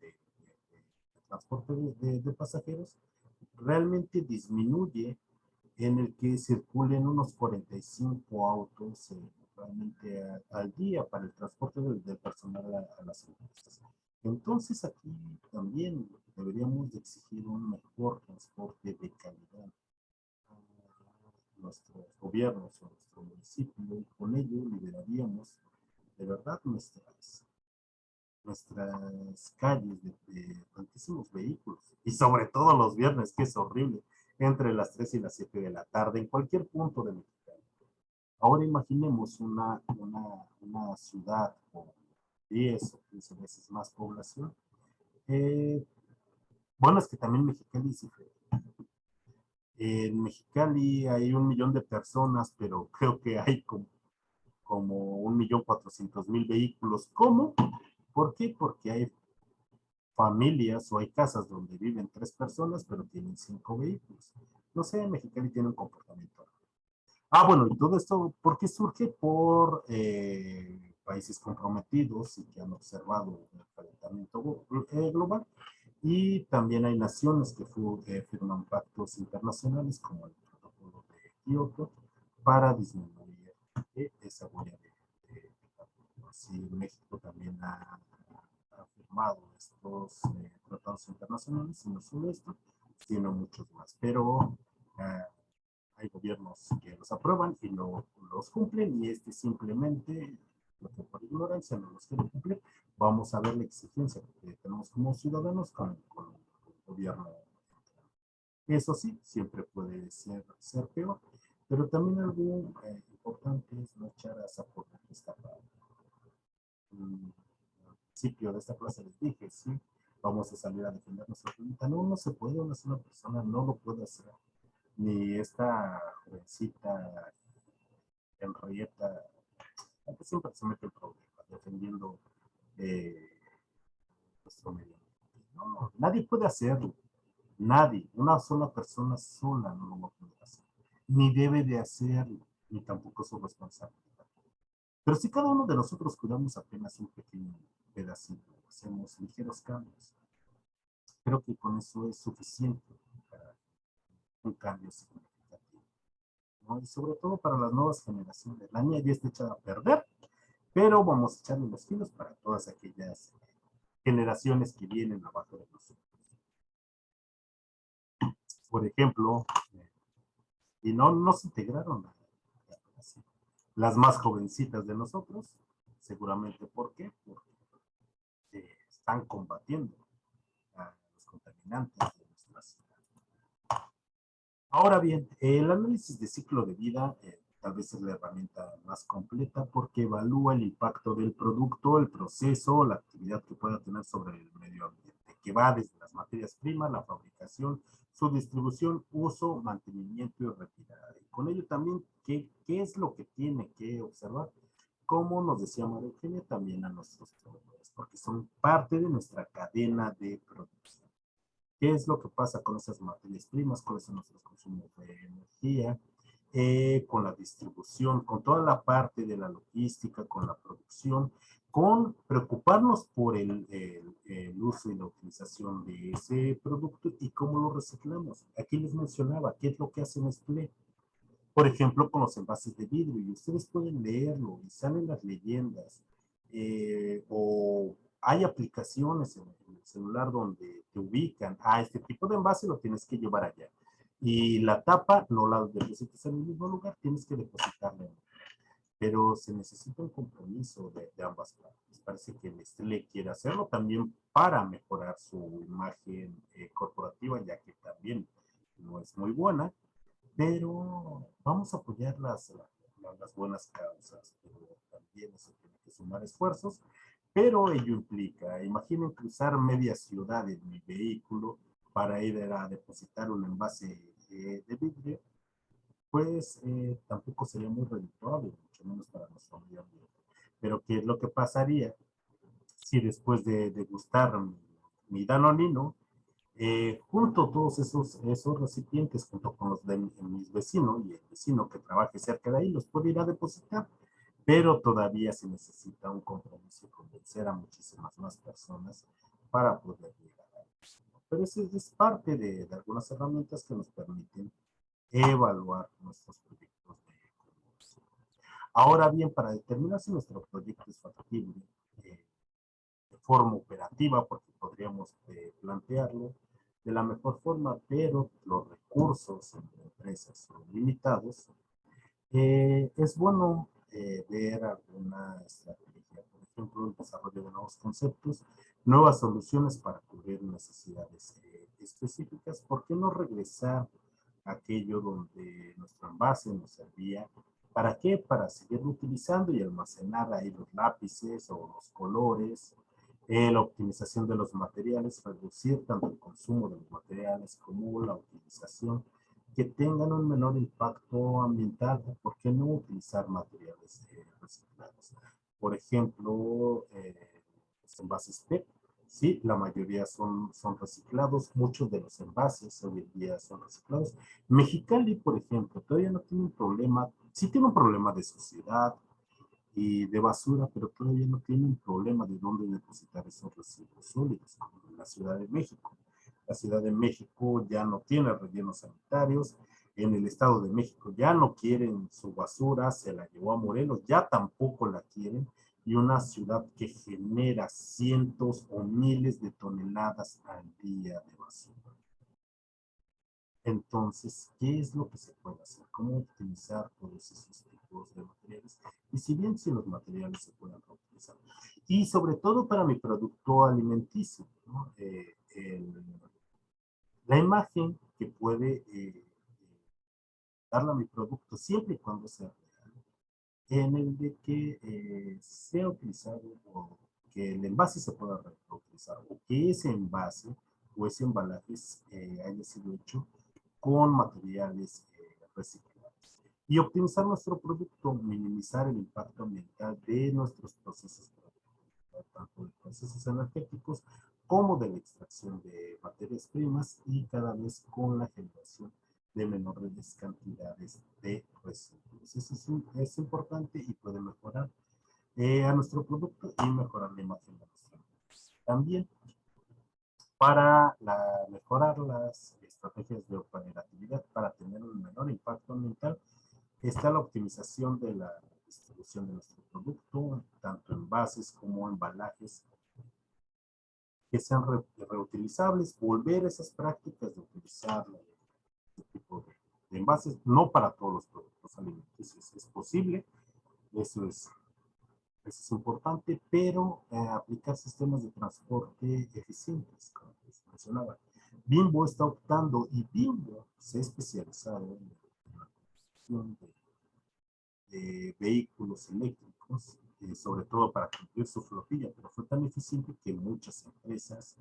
transporte de pasajeros realmente disminuye en el que circulen unos 45 autos realmente al día para el transporte del personal a las empresas. Entonces aquí también deberíamos de exigir un mejor transporte de calidad a nuestros gobiernos, a nuestro municipio, y con ello liberaríamos de verdad nuestras calles de tantísimos vehículos, y sobre todo los viernes, que es horrible, entre las 3 y las 7 de la tarde, en cualquier punto de México. Ahora imaginemos una ciudad con 10 o 15 veces más población. Bueno, es que también Mexicali es diferente. En Mexicali hay 1,000,000 de personas, pero creo que hay como 1,400,000 vehículos. ¿Cómo? ¿Por qué? Porque hay familias o hay casas donde viven 3 personas, pero tienen 5 vehículos. No sé, Mexicali tiene un comportamiento. Bueno, y todo esto, ¿por qué surge? Por países comprometidos y que han observado el calentamiento global. Y también hay naciones que firman pactos internacionales, como el protocolo de Kioto, para disminuir esa huella de carbono. Así, México también ha firmado estos tratados internacionales, y no solo esto, sino muchos más. Pero hay gobiernos que los aprueban y no los cumplen, y simplemente, lo que por ignorancia no los quiere cumplir. Vamos a ver la exigencia que tenemos como ciudadanos con el gobierno. Eso sí, siempre puede ser peor, pero también algo importante es no echar a Zapote esta parte. Al principio de esta clase les dije, sí, vamos a salir a defender nuestra planeta. No se puede, una sola persona no lo puede hacer. Ni esta jovencita Henrietta, que siempre se mete en problemas defendiendo nuestro medio ambiente. No, nadie puede hacerlo. Nadie, una sola persona sola no lo va a poder hacer. Ni debe de hacerlo, ni tampoco es su responsabilidad. Pero si cada uno de nosotros cuidamos apenas un pequeño pedacito, hacemos ligeros cambios, creo que con eso es suficiente para un cambio significativo, ¿no? Y sobre todo para las nuevas generaciones. La niña ya está echada a perder, pero vamos a echarle los kilos para todas aquellas generaciones que vienen abajo de nosotros. Por ejemplo, y no se integraron las más jovencitas de nosotros, seguramente. ¿Por qué? Porque están combatiendo a los contaminantes de nuestra ciudad. Ahora bien, el análisis de ciclo de vida tal vez es la herramienta más completa porque evalúa el impacto del producto, el proceso, la actividad que pueda tener sobre el medio ambiente, que va desde las materias primas, la fabricación, su distribución, uso, mantenimiento y retirada. Y con ello también, ¿qué es lo que tiene que observar? Como nos decía María Eugenia, también a nuestros proveedores, porque son parte de nuestra cadena de producción. ¿Qué es lo que pasa con esas materias primas? ¿Cuáles son nuestros consumos de energía? Con la distribución, con toda la parte de la logística, con la producción, con preocuparnos por el uso y la utilización de ese producto y cómo lo reciclamos. Aquí les mencionaba qué es lo que hace Nestlé. Por ejemplo, con los envases de vidrio, y ustedes pueden leerlo y salen las leyendas, o hay aplicaciones en el celular donde te ubican, este tipo de envase lo tienes que llevar allá. Y la tapa no la depositas en el mismo lugar, tienes que depositarla. Pero se necesita un compromiso de ambas partes. Parece que Nestlé quiere hacerlo también para mejorar su imagen corporativa, ya que también no es muy buena, pero vamos a apoyar las buenas causas, pero también eso tiene que sumar esfuerzos, pero ello implica, imaginen cruzar media ciudad en mi vehículo para ir a depositar un envase de vidrio, pues tampoco sería muy redituable, mucho menos para nuestro medio ambiente. Pero ¿qué es lo que pasaría si después de degustar mi Danonino, junto todos esos recipientes, junto con los de mis vecinos y el vecino que trabaje cerca de ahí, los puede ir a depositar? Pero todavía se necesita un compromiso y convencer a muchísimas más personas para poder llegar a eso. Pero eso es parte de algunas herramientas que nos permiten evaluar nuestros proyectos de conversión. Ahora bien, para determinar si nuestro proyecto es factible de forma operativa, porque podríamos plantearlo de la mejor forma, pero los recursos en la empresa son limitados, es bueno ver alguna estrategia, por ejemplo, el desarrollo de nuevos conceptos, nuevas soluciones para cubrir necesidades específicas. ¿Por qué no regresar a aquello donde nuestro envase nos servía? ¿Para qué? Para seguir utilizando y almacenar ahí los lápices o los colores, la optimización de los materiales, reducir tanto el consumo de los materiales como la utilización, que tengan un menor impacto ambiental. ¿Por qué no utilizar materiales reciclados? Por ejemplo, los envases PET, sí, la mayoría son reciclados, muchos de los envases hoy en día son reciclados. Mexicali, por ejemplo, todavía no tiene un problema, sí tiene un problema de suciedad y de basura, pero todavía no tiene un problema de dónde depositar esos residuos sólidos, como en la Ciudad de México. La Ciudad de México ya no tiene rellenos sanitarios, en el Estado de México ya no quieren su basura, se la llevó a Morelos, ya tampoco la quieren, y una ciudad que genera cientos o miles de toneladas al día de basura. Entonces, ¿qué es lo que se puede hacer? ¿Cómo optimizar todos esos tipos de materiales? Y si bien si los materiales se pueden reutilizar. Y sobre todo para mi producto alimenticio, ¿no? La imagen que puede darle a mi producto siempre y cuando sea real, en el de que sea utilizado o que el envase se pueda reutilizar o que ese envase o ese embalaje haya sido hecho con materiales reciclados. Y optimizar nuestro producto, minimizar el impacto ambiental de nuestros procesos, tanto de procesos energéticos como de la extracción de materias primas y cada vez con la generación de menores cantidades de residuos. Eso es importante y puede mejorar a nuestro producto y mejorar la imagen de nuestro producto. También para mejorar las estrategias de operatividad para tener un menor impacto ambiental, está la optimización de la distribución de nuestro producto, tanto envases como embalajes que sean reutilizables, volver a esas prácticas de utilizar este tipo de envases, no para todos los productos alimenticios es posible, eso es importante, pero aplicar sistemas de transporte eficientes, como les mencionaba. Bimbo está optando y Bimbo se ha especializado en la producción de vehículos eléctricos, sobre todo para cumplir su flotilla, pero fue tan eficiente que muchas empresas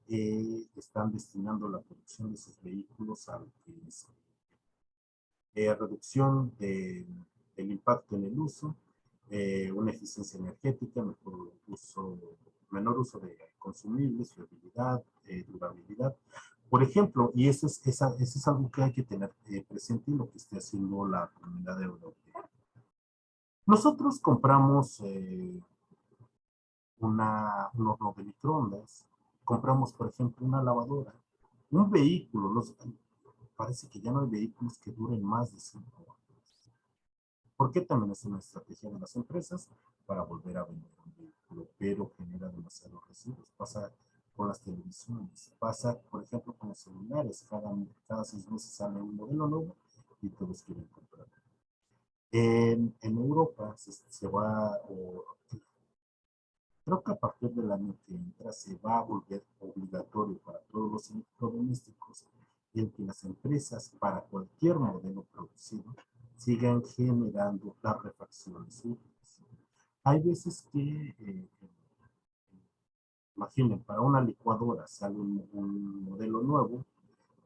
están destinando la producción de sus vehículos a lo que es reducción del impacto en el uso, una eficiencia energética, menor uso de consumibles, fiabilidad, durabilidad. Por ejemplo, y eso es algo que hay que tener presente en lo que esté haciendo la Comunidad Europea. Nosotros compramos un horno de microondas, compramos, por ejemplo, una lavadora, un vehículo, parece que ya no hay vehículos que duren más de 5 años. ¿Por qué? También es una estrategia de las empresas para volver a vender un vehículo, pero genera demasiados residuos. Pasa con las televisiones, pasa, por ejemplo, con los celulares. Cada 6 meses sale un modelo nuevo y todos quieren comprar. En Europa se va, creo que a partir del año que entra se va a volver obligatorio para todos los electrodomésticos el que las empresas para cualquier modelo producido sigan generando las refacciones útiles. Hay veces que, imaginen, para una licuadora sale un modelo nuevo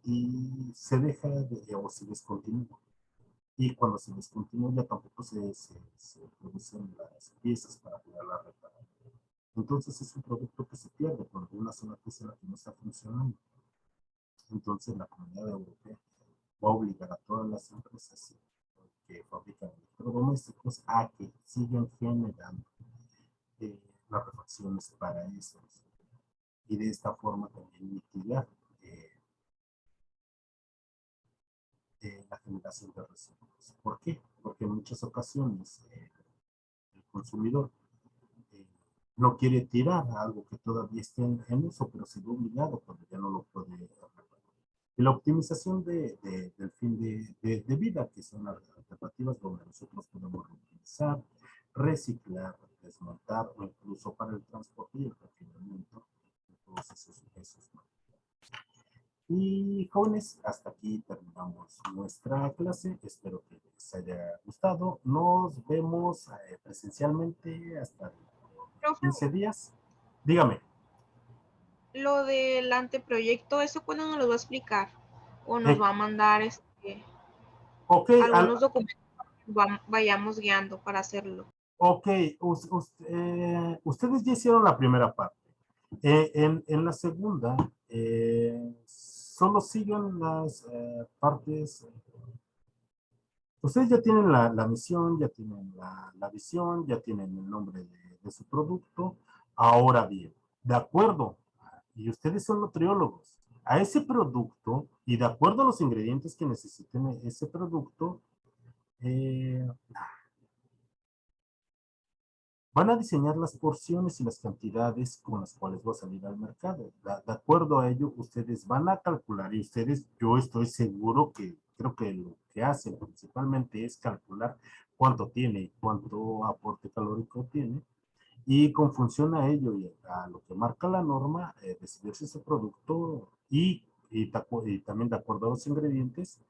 y se deja o se descontinúa. Y cuando se descontinúa ya tampoco se producen las piezas para poderla reparar. Entonces es un producto que se pierde cuando una sola pieza que no está funcionando. Entonces la Comunidad Europea va a obligar a todas las empresas que fabrican electrodomésticos a que sigan generando las refacciones para estos. Y de esta forma también mitigar la generación de residuos. ¿Por qué? Porque en muchas ocasiones el consumidor no quiere tirar algo que todavía esté en uso, pero se ve obligado cuando ya no lo puede reparar. Y la optimización del fin de vida, que son las alternativas donde nosotros podemos reutilizar, reciclar, desmontar o incluso para el transporte y el refinamiento de todos esos materiales. Y jóvenes, hasta aquí terminamos nuestra clase. Espero que les haya gustado. Nos vemos presencialmente hasta Profe, 15 días. Dígame. lo del anteproyecto, ¿eso cuándo nos lo va a explicar? ¿O nos va a mandar Ok, algunos documentos que vayamos guiando para hacerlo? ok, ustedes ya hicieron la primera parte. En la segunda, solo siguen las partes. Ustedes ya tienen la misión, ya tienen la visión, ya tienen el nombre de su producto. Ahora bien, de acuerdo, y ustedes son nutriólogos, a ese producto y de acuerdo a los ingredientes que necesiten ese producto, van a diseñar las porciones y las cantidades con las cuales va a salir al mercado. De acuerdo a ello, ustedes van a calcular y ustedes, yo estoy seguro que creo que lo que hacen principalmente es calcular cuánto tiene y cuánto aporte calórico tiene. Y con función a ello y a lo que marca la norma, decidir si ese producto y también de acuerdo a los ingredientes,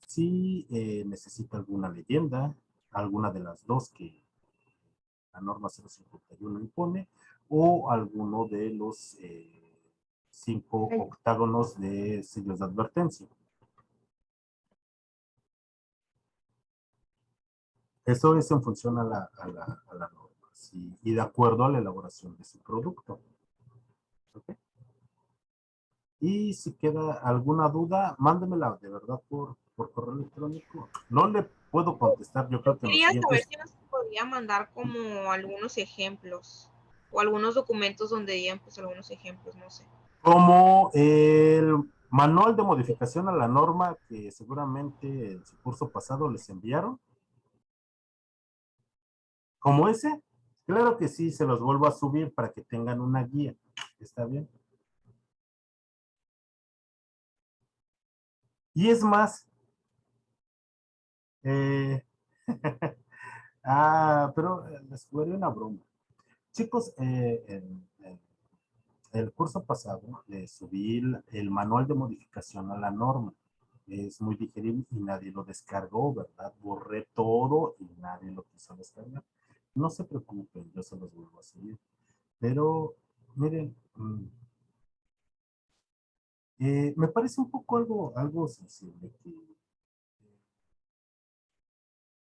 si necesita alguna leyenda, alguna de las dos que la norma 051 impone, o alguno de los 5 octágonos de siglos de advertencia. Eso es en función a la norma, ¿sí? Y de acuerdo a la elaboración de su producto. ¿Okay? Y si queda alguna duda, mándemela de verdad por correo electrónico. No le puedo contestar, yo creo que en los Quería saber siguientes. si nos podía mandar como algunos ejemplos o algunos documentos donde digan pues algunos ejemplos, no sé. Como el manual de modificación a la norma que seguramente en su curso pasado les enviaron. Como ese, claro que sí, se los vuelvo a subir para que tengan una guía. ¿Está bien? Y es más, pero les jugaré una broma. Chicos, el curso pasado le subí el manual de modificación a la norma. Es muy digerible y nadie lo descargó, ¿verdad? Borré todo y nadie lo quiso descargar. No se preocupen, yo se los vuelvo a seguir. Pero, miren, me parece un poco algo sensible que,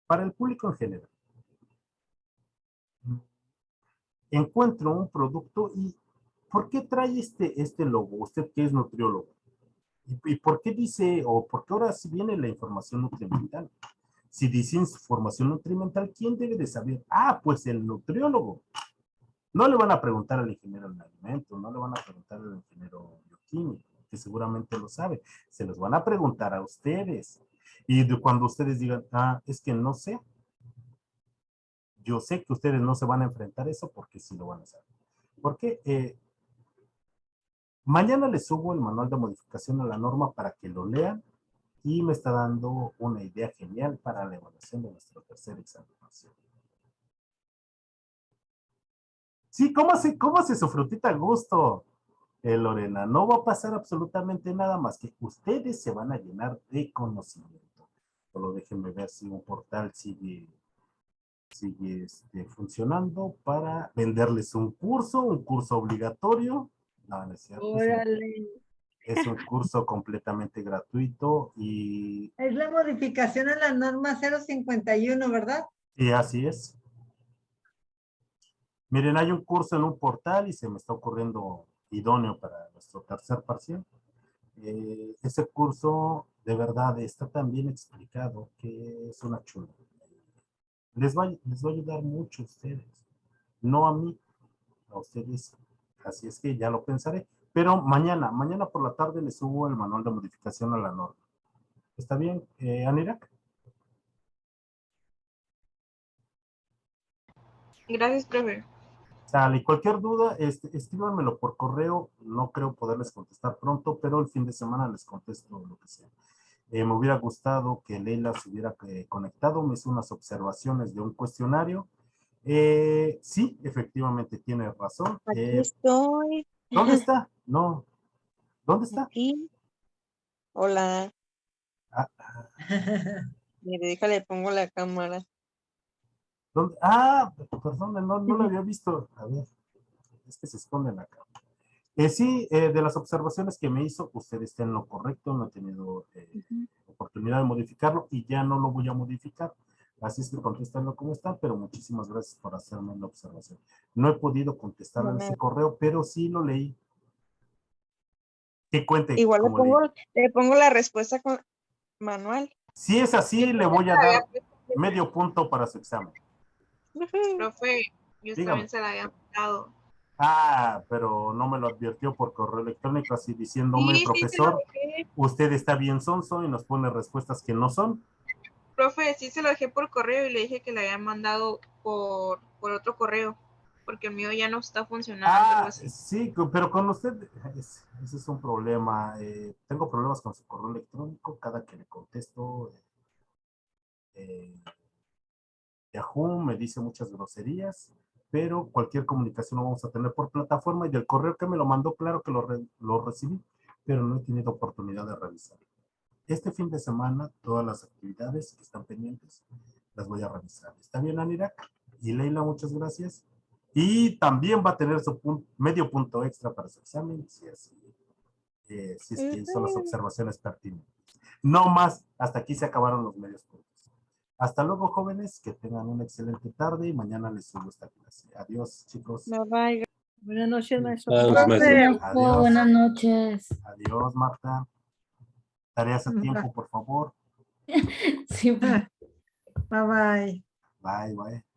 para el público en general. Encuentro un producto y ¿por qué trae este logo? Usted que es nutriólogo. ¿Y por qué dice, o por qué ahora sí viene la información nutrimental? Si dice información nutrimental, ¿quién debe de saber? Ah, pues el nutriólogo. No le van a preguntar al ingeniero en alimentos, no le van a preguntar al ingeniero bioquímico, que seguramente lo sabe. Se los van a preguntar a ustedes. Y cuando ustedes digan, ah, es que no sé, yo sé que ustedes no se van a enfrentar a eso porque sí lo van a saber. Porque mañana les subo el manual de modificación a la norma para que lo lean y me está dando una idea genial para la evaluación de nuestro tercer examen. Sí, cómase su frutita al gusto, Lorena. No va a pasar absolutamente nada más que ustedes se van a llenar de conocimiento. Solo déjenme ver si un portal sigue funcionando para venderles un curso obligatorio. No, no es cierto. Órale. Es un curso completamente gratuito y Es la modificación a la norma 051, ¿verdad? así es. Miren, hay un curso en un portal y se me está ocurriendo idóneo para nuestro tercer parcial. Ese curso de verdad está tan bien explicado que es una chula. Les va a ayudar mucho a ustedes, no a mí, a ustedes. Así es que ya lo pensaré. Pero mañana por la tarde les subo el manual de modificación a la norma. ¿Está bien, Anira? Gracias, profe. Sale, y cualquier duda, escríbanmelo por correo. No creo poderles contestar pronto, pero el fin de semana les contesto lo que sea. Me hubiera gustado que Leila se hubiera conectado, me hizo unas observaciones de un cuestionario. Sí, efectivamente tiene razón. Aquí estoy. ¿Dónde está? No, ¿dónde está? Aquí. Hola. Ah, Mire, déjale, pongo la cámara. ¿dónde? Ah, perdón, no lo había visto. A ver, es que se esconde en la cámara. Sí, de las observaciones que me hizo, usted está en lo correcto, no he tenido oportunidad de modificarlo y ya no lo voy a modificar. Así es que contéstenlo como está, pero muchísimas gracias por hacerme la observación. No he podido contestarle en ese correo, pero sí lo leí. Que cuente Igual como leí. le pongo la respuesta con manual. Si es así, le voy a dar medio punto para su examen. Profe, yo Dígame. también se la había mandado. Ah, pero no me lo advirtió por correo electrónico, así diciéndome, Sí, profesor, sí, se lo dejé. usted está bien sonso y nos pone respuestas que no son. Profe, sí se lo dejé por correo y le dije que le habían mandado por otro correo, porque el mío ya no está funcionando. Algo así. Sí, pero con usted, ese es un problema. Tengo problemas con su correo electrónico, cada que le contesto, Yahoo me dice muchas groserías, pero cualquier comunicación lo vamos a tener por plataforma y del correo que me lo mandó, claro que lo recibí, pero no he tenido oportunidad de revisarlo. Este fin de semana, todas las actividades que están pendientes, las voy a revisar. ¿Está bien, Anirak? Y Leila, muchas gracias. Y también va a tener su medio punto extra para su examen, si es que hizo las observaciones pertinentes. No más, hasta aquí se acabaron los medios puntos. Hasta luego, jóvenes, que tengan una excelente tarde y mañana les subo esta clase. Adiós, chicos. Bye bye. Buenas noches, maestro. Vamos, maestro. Adiós. Buenas noches. Adiós, Marta. Tareas a tiempo, por favor. Sí, Bye bye. Bye, bye.